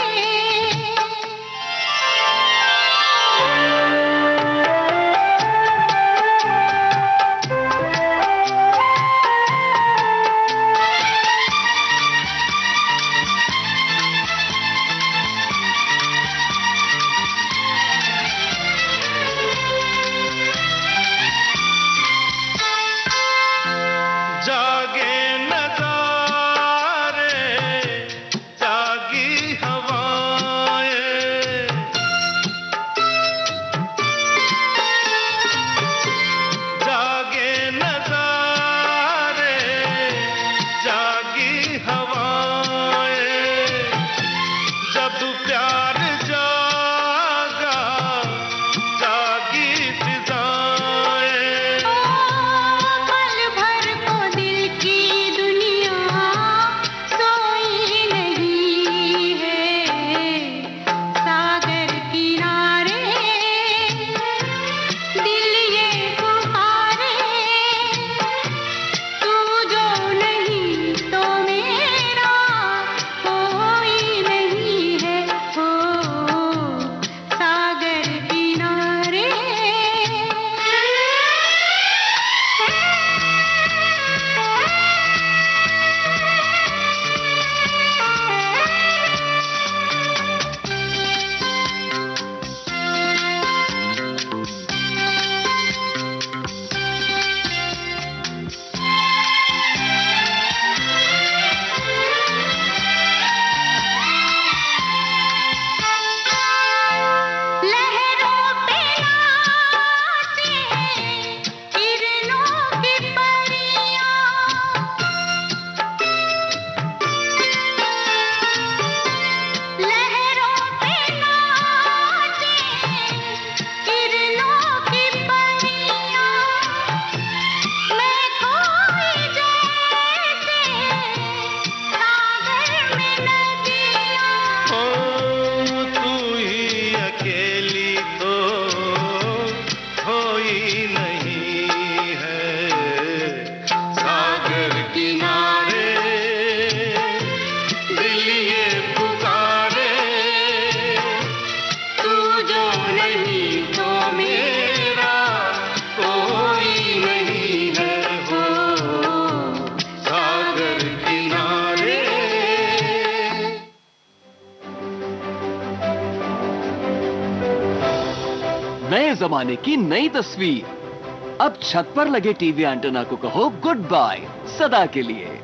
जमाने की नई तस्वीर। अब छत पर लगे टीवी एंटेना को कहो गुड बाय सदा के लिए।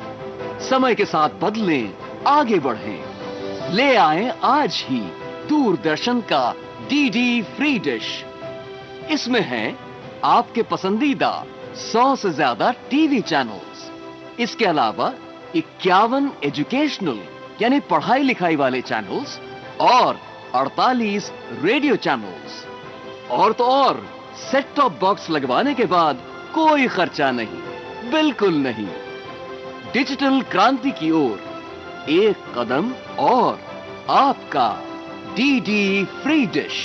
समय के साथ बदलें, आगे बढ़ें। ले आएं आज ही दूरदर्शन का डीडी फ्री डिश। इसमें है आपके पसंदीदा 100 से ज्यादा टीवी चैनल्स। इसके अलावा 51 एजुकेशनल यानी पढ़ाई लिखाई वाले चैनल्स और 48 रेडियो चैनल्स। और तो और सेट टॉप बॉक्स लगवाने के बाद कोई खर्चा नहीं, बिल्कुल नहीं। डिजिटल क्रांति की ओर एक कदम और आपका डीडी फ्री डिश।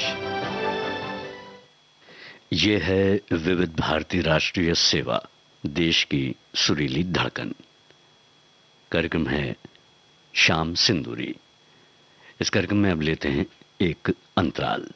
ये है विविध भारती राष्ट्रीय सेवा, देश की सुरीली धड़कन। कार्यक्रम है शाम सिंदूरी। इस कार्यक्रम में अब लेते हैं एक अंतराल।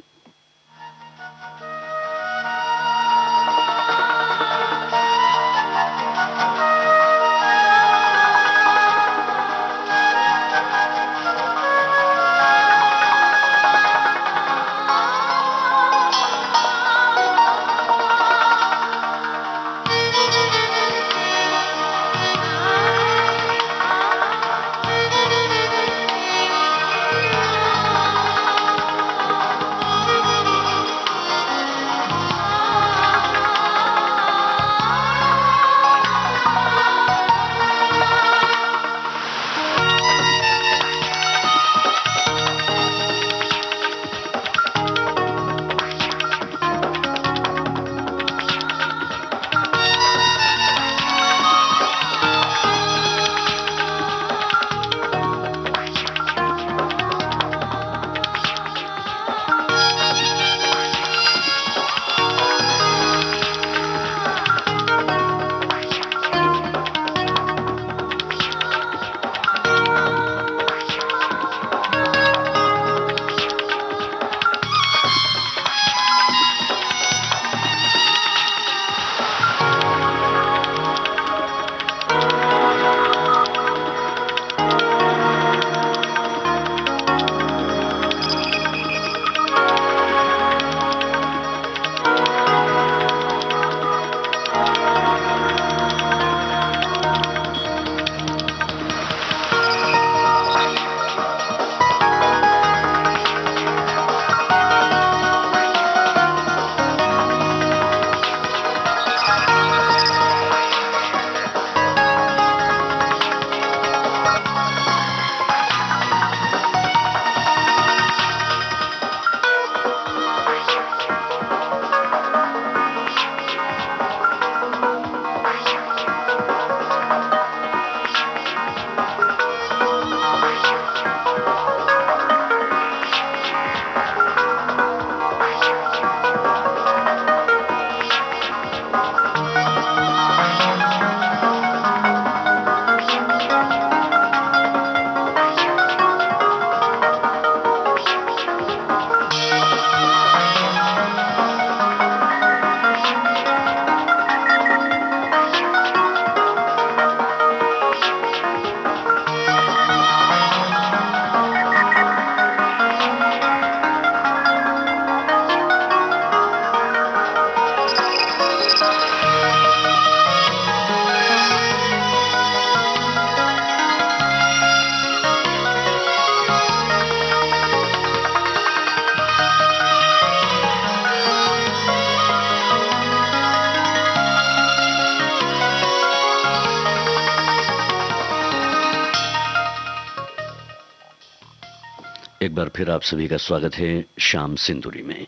एक बार फिर आप सभी का स्वागत है शाम सिंदूरी में।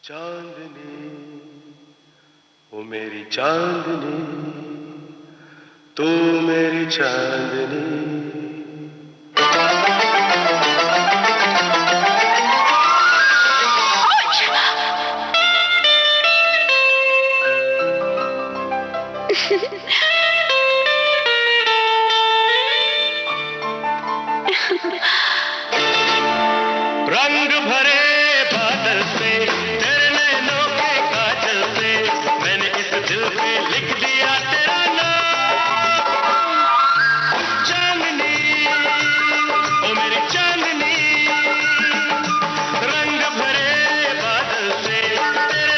चांदनी ओ मेरी चांदनी, तू मेरी चांदनी। रंग भरे बादल से, तेरे नैनों के काजल से, मैंने इस दिल पे लिख दिया तेरा नाम। चांदनी ओ मेरी चांदनी, रंग भरे बादल से, तेरे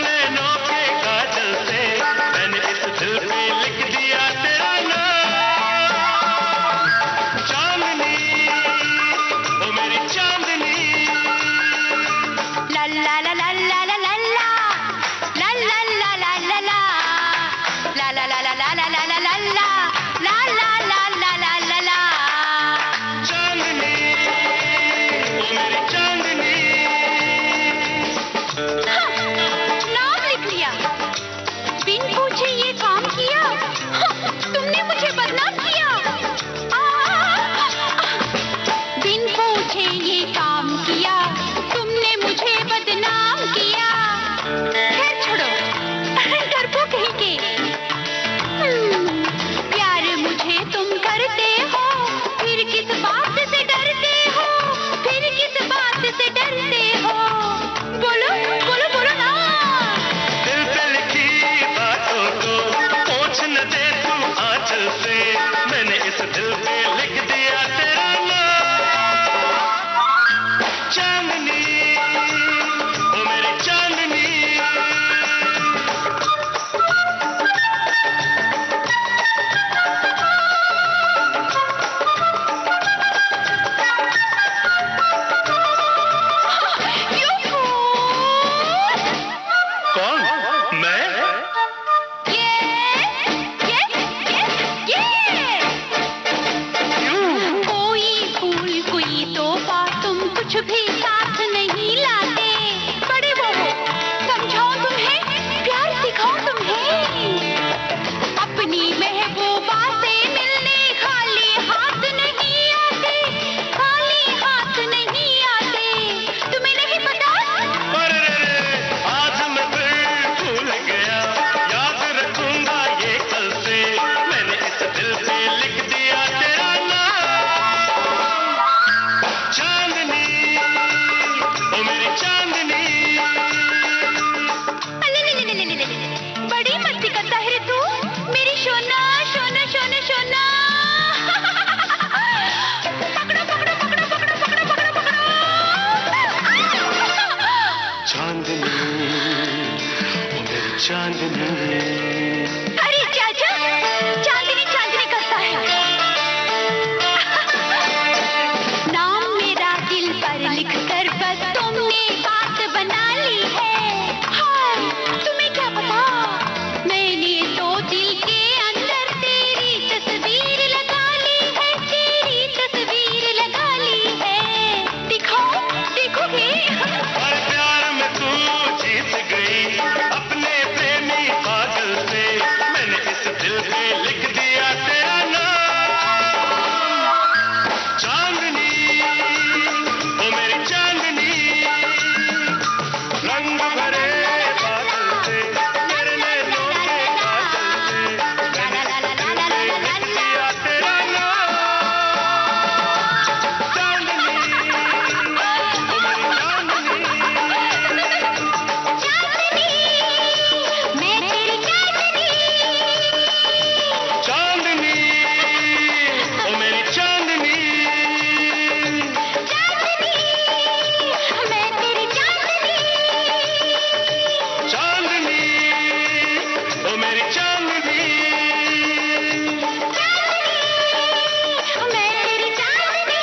ला ला ला ला ला ला ला ला ला ला ला ला ला ला ला ला। चांदनी ओ मेरी चांदनी। नाम लिख लिया, बिन पूछे ये काम किया, तुमने मुझे बदनाम किया। बिन पूछे ये काम किया, तुमने मुझे बदनाम किया। खैर छोड़ो, डरपोक कहीं के। प्यार मुझे तुम करते हो, फिर किस बात से डरते हो, फिर किस बात से डरते हो? बोलो बोलो बोलो ना। दिल पे लिखी बातों को पूछ न दे तू आंचल से, मैंने इस दिल पे लिख दिया तेरा नाम। चांदनी ओ मेरी चांदनी। कौन? मैं? कोई फूल कोई तोहफा, तुम कुछ भी साथ नहीं लाते। बड़े वो हो, समझाओ तुम्हें, प्यार सिखाओ तुम्हें। अपनी महबूबा से मिलने खाली हाथ नहीं आते, खाली हाथ नहीं आते। तुम्हें नहीं पता? अरे रे रे, आज मैं फिर भूल गया, याद रखूंगा ये कल से, मैंने इस दिल पे लिख दिया तेरा नाम। चांदनी ओ मेरी चांदनी। ले, बड़ी मस्ती करता है रे तू, मेरी सोना सोना सोना सोना। पकड़ो पकड़ो पकड़ो पकड़ो पकड़ो पकड़ो पकड़ो। चांदनी ओ मेरी चांदनी। अरे चाचा, चांदनी चांदनी करता है। नाम मेरा दिल पर लिख कर बस तुमने बात बना ली है। हाय, तुम्हें क्या पता, मैंने तो दिल के अंदर तेरी तस्वीर लगा ली है, तेरी तस्वीर लगा ली है। दिखाओ, देखोगे? और प्यार में तू जीत गई अपने प्रेमी पागल से, मैंने इस दिल पे लिख दिया तेरा नाम। चांदनी ओ मेरी चांदनी। रंग भरे बादल से, मेरे नैनों के काजल से, मैंने इस दिल पे लिख दिया तेरा नाम। चांदनी ओ मेरी चांदनी। चांदनी, मैं तेरी चांदनी। चांदनी ओ मेरी चांदनी। चांदनी, मैं तेरी चांदनी। चांदनी ओ मेरी चांदनी। चांदनी, मैं तेरी चांदनी।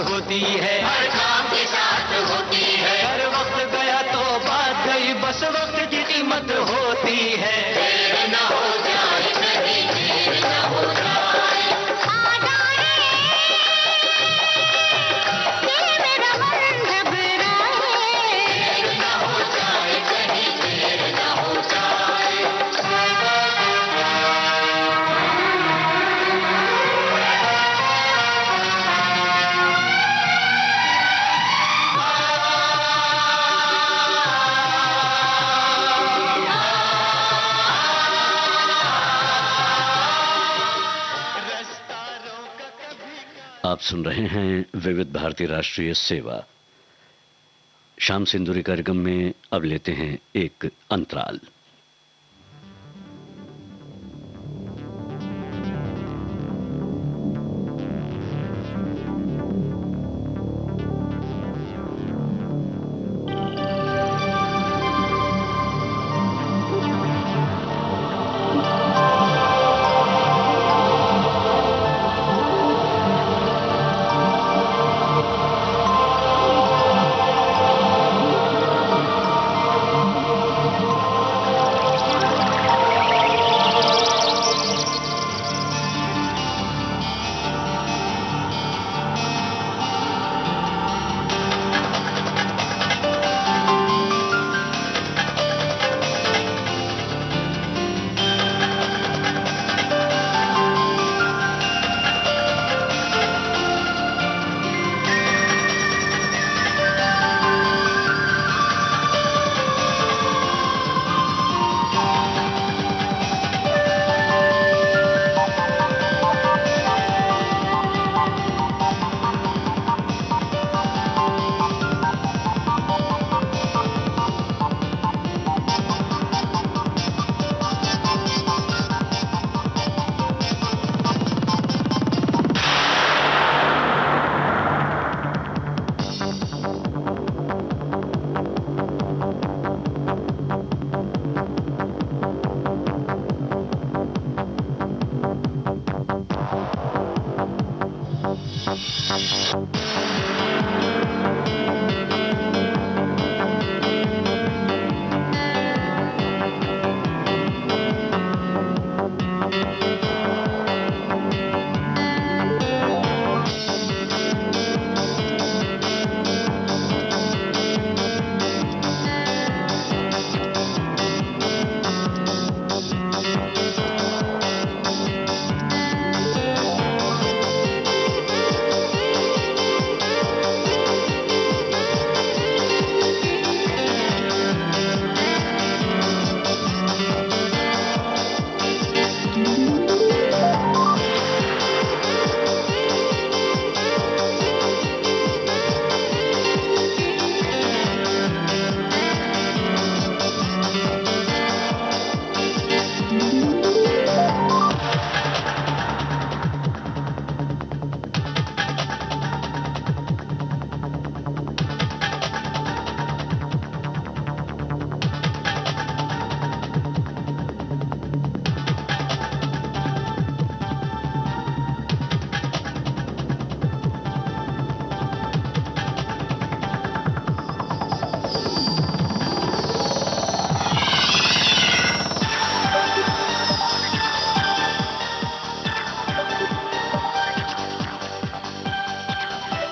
होती है, हर काम के साथ होती है। अगर वक्त गया तो बात गई, बस वक्त की कीमत होती है। देर न हो जाए कहीं, देर न हो जाए। आ जाए ये मेरा मन घबराए, देर न हो जाए कहीं, देर न हो जाए। आप सुन रहे हैं विविध भारती राष्ट्रीय सेवा। शाम सिंदूरी कार्यक्रम में अब लेते हैं एक अंतराल।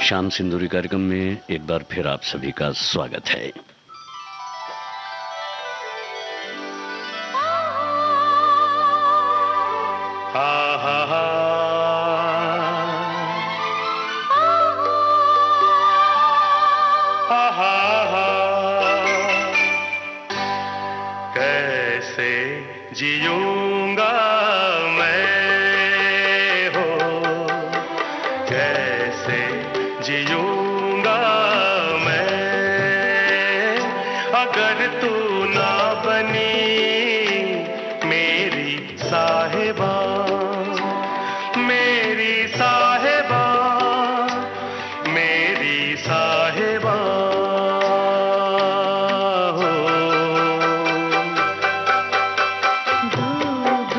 शाम सिंदूरी कार्यक्रम में एक बार फिर आप सभी का स्वागत है। कैसे जियूंगा मैं हो, कैसे जियूंगा मैं अगर तू ना बनी मेरी साहिबा, मेरी साहिबा, मेरी साहिबा। डूब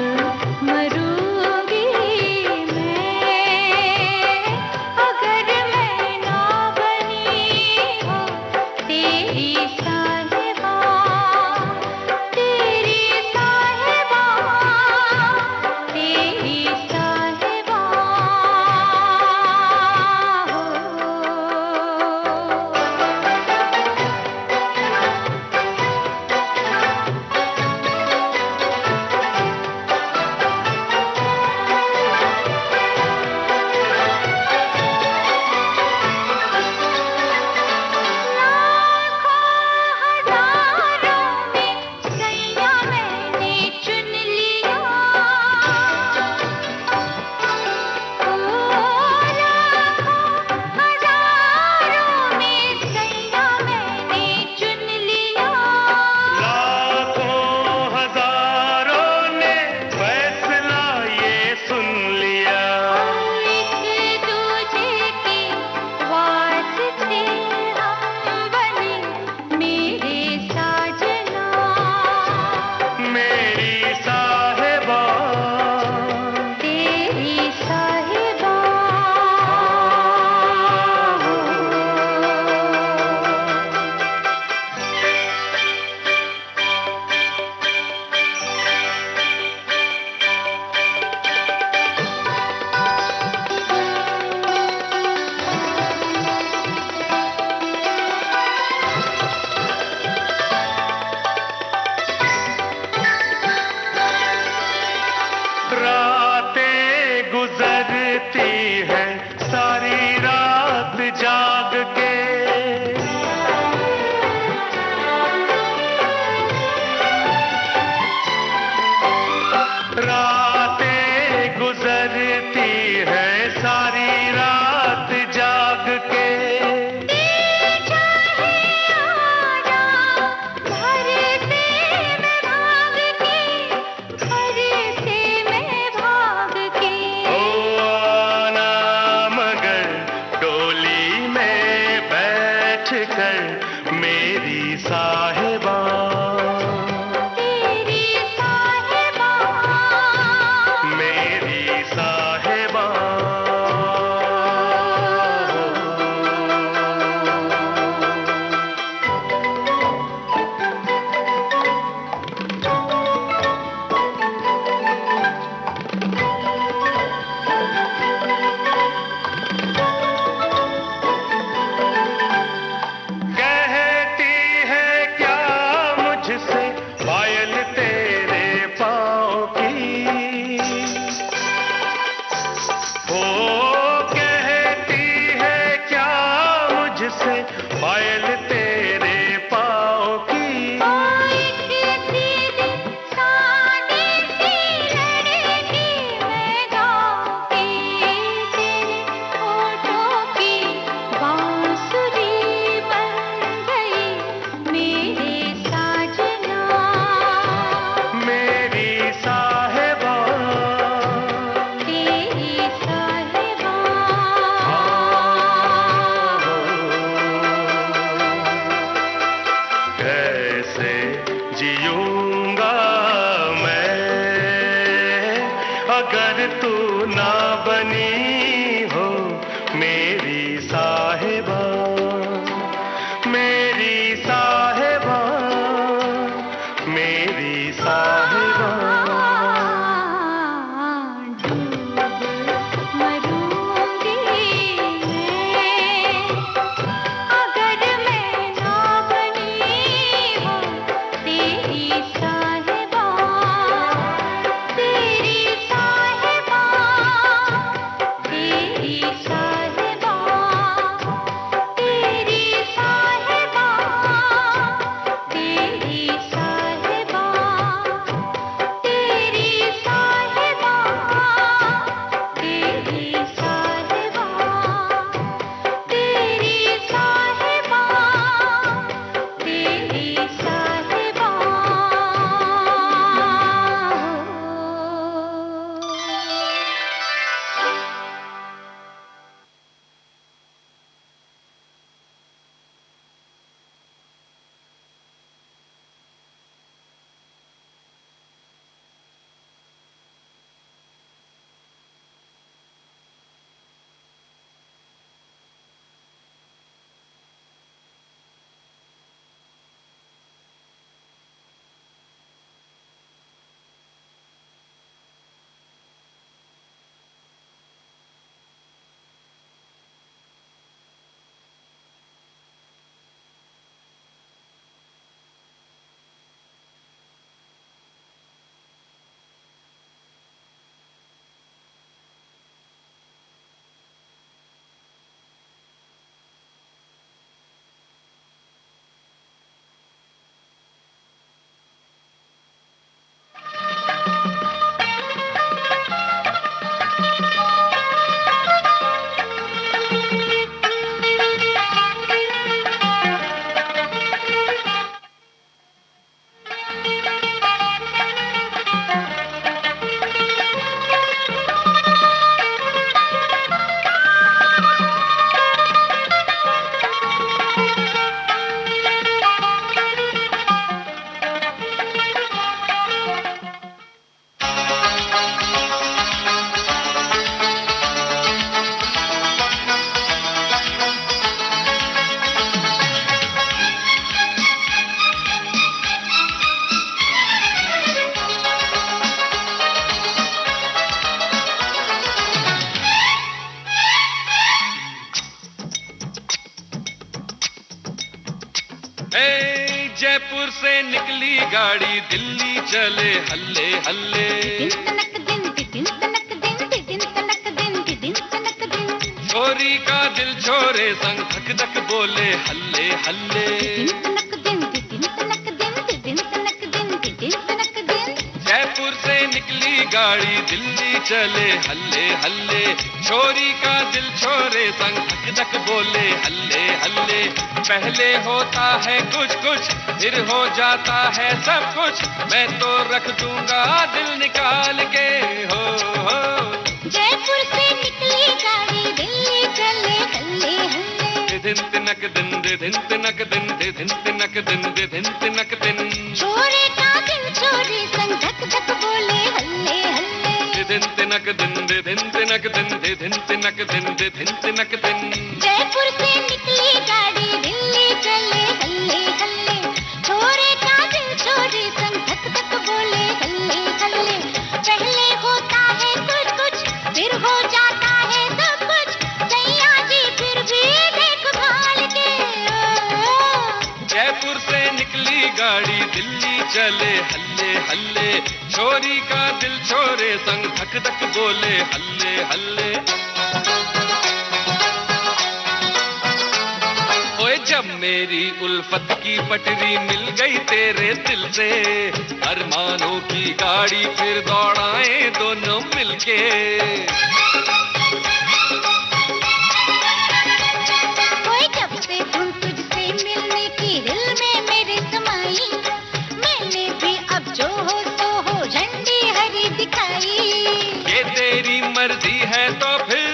पायल तेरे पाँव की ओ कहती है क्या मुझसे पायल तेरे पाँव की जियूंगा मैं अगर तू ना बनी हो मेरी साहिबा, मेरी साहिबा, मेरी साहिबा। जयपुर से निकली गाड़ी दिल्ली चले हल्ले हल्ले, छोरी का दिल छोरे संग धक धक बोले हल्ले हल्ले। जयपुर से निकली गाड़ी दिल्ली चले हल्ले हल्ले, छोरी का दिल छोरे संग धक धक बोले हल्ले हल्ले। पहले होता है कुछ कुछ फिर हो जाता है सब कुछ, मैं तो रख दूंगा दिल निकाल के हो। जयपुर से निकली गाड़ी दिल्ली चले हल्ले हल्ले, दिन तिनक दिन दे दिन तिनक दिन दे दिन तिनक दिन दे दिन तिनक दिन, छोरे का दिल छोरी संग धक धक बोले हल्ले हल्ले। दिन तिनक दिन दे दिन तिनक दिन दे दिन तिनक दिन दे दिन तिनक दिन। जयपुर से निकली गाड़ी दिल्ली चले हल्ले हल्ले, छोरे का दिल छोरी संग धक धक बोले हल्ले हल्ले। पहले होता है कुछ कुछ फिर हो जाता है सब कुछ, सैया जी फिर भी देखभाल के। जयपुर से निकली गाड़ी दिल्ली चले हल्ले हल्ले, छोरी का दिल छोरे संग धक धक बोले हल्ले हल्ले। ओए जब मेरी उल्फत की पटरी मिल गई तेरे दिल से, अरमानों की गाड़ी फिर दौड़ाए दोनों मिलके। ओए जब से धुन तुझसे मिलने की दिल में मेरे समाई, मैंने भी अब जो हो सो हो झंडी हरी दिखाई। ये तेरी मर्जी है तो फिर,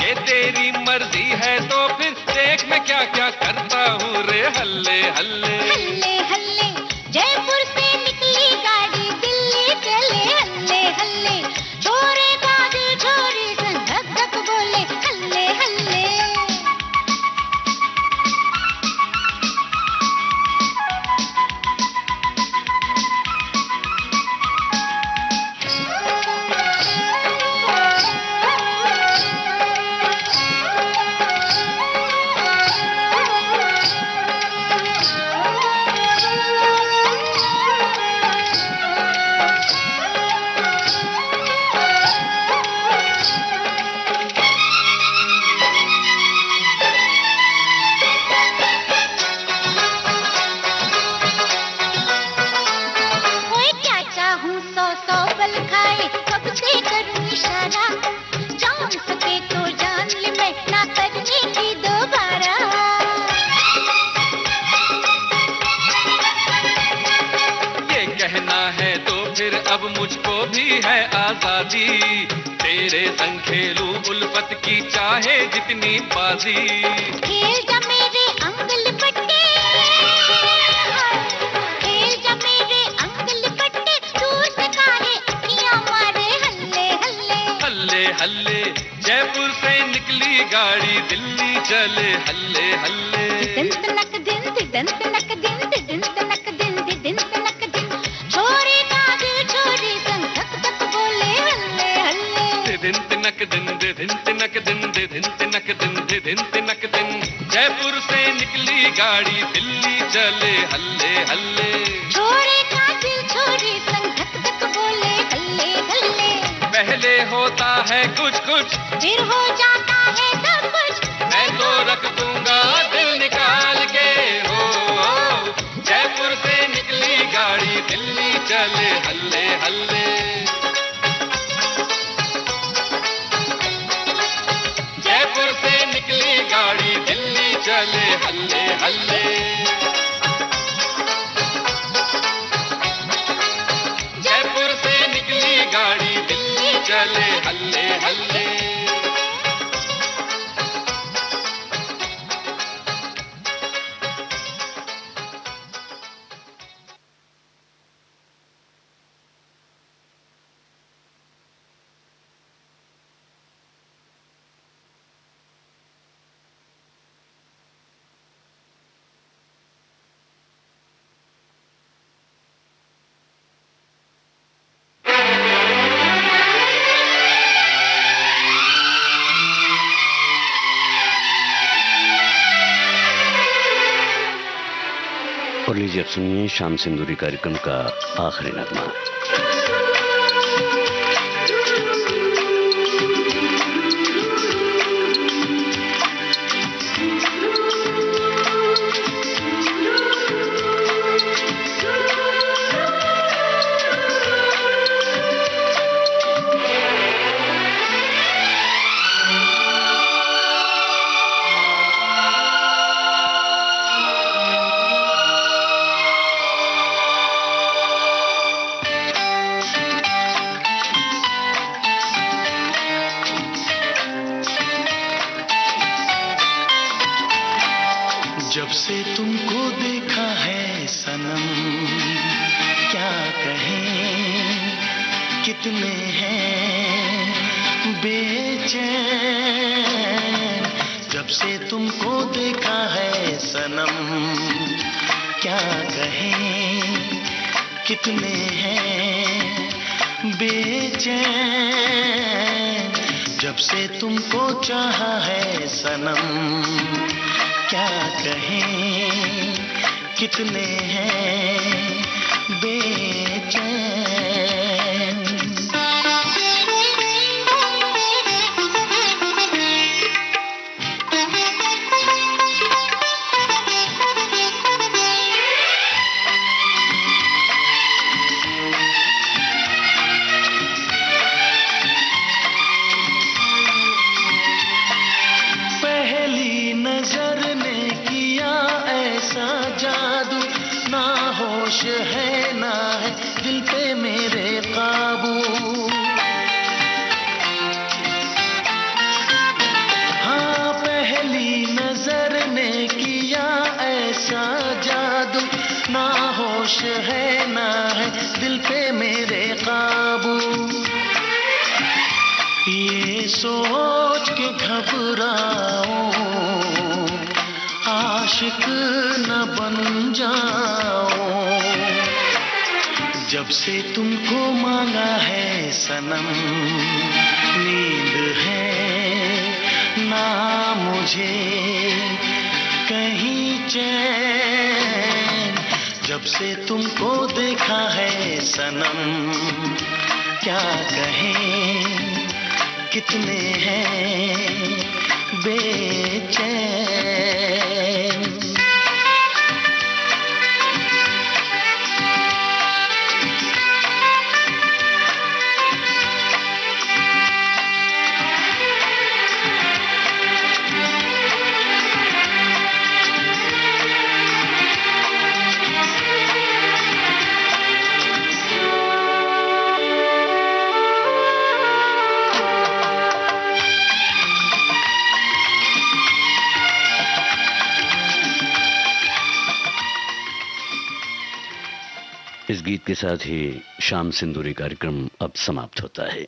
ये तेरी मर्जी है तो फिर देख मैं क्या क्या करता हूँ रे हल्ले हल्ले। हल्ले हल्ले, जयपुर से निकली गाड़ी दिल्ली चले हल्ले हल्ले, छोरे का दिल छोरी संग धक धक बोले हल्ले हल्ले। ओए क्या चाहूं सौ सौ पल खाए, कब से करूं इशारा, जान सके तो जान ले मैं ना करने की दोबारा। ये कहना है तो फिर अब मुझको भी है आजादी, तेरे संग खेलूं उल्फत की चाहे जितनी बाजी। खेल जा मेरे अंग लिपटे, खेल जा मेरे अंग लिपटे, तू सकाए अखियां मारे हल्ले हल्ले। हल्ले हल्ले, जयपुर से निकली गाड़ी दिल्ली चले हल्ले हल्ले। दिन तनक दिन दिन तनक दिन दिन तनक दिन दिन तनक दिन, छोरे का दिल छोरी संग धक धक बोले हल्ले हल्ले। दिन तिनक दिन दिन तिनक दिन दिन तिनक दिन दिन तिनक दिन, जयपुर से निकली गाड़ी दिल्ली चले हल्ले हल्ले। छोरे का दिल छोरी संग धक धक बोले हल्ले हल्ले। पहले होता है कुछ कुछ, फिर हो जाता है सब कुछ, मैं तो रख दूंगा दिल निकाल के हो। जयपुर से निकली गाड़ी दिल्ली चले हल्ले हल्ले। जयपुर से निकली गाड़ी दिल्ली चले हल्ले हल्ले। जयपुर से निकली गाड़ी दिल्ली चले हल्ले हल्ले। और लीजिए अब सुनिए शाम सिंदूरी कार्यक्रम का आखिरी नगमा। जब से तुमको देखा है सनम, क्या कहें कितने हैं बेचैन। जब से तुमको देखा है सनम, क्या कहें कितने हैं बेचैन। जब से तुमको चाहा है सनम, क्या कहें कितने हैं बेचैन। पहली नजर ने किया ऐसा जादू, ना होश है ना है दिल पे मेरे काबू। हाँ, पहली नजर ने किया ऐसा जादू, ना होश है ना है दिल पे मेरे काबू। ये सोच के घबराऊं आशिक न बन जाऊं, जब से तुमको मांगा है सनम, नींद है ना मुझे कहीं चैन। जब से तुमको देखा है सनम, क्या कहें कितने हैं बेचैन। इस गीत के साथ ही शाम सिंदूरी कार्यक्रम अब समाप्त होता है।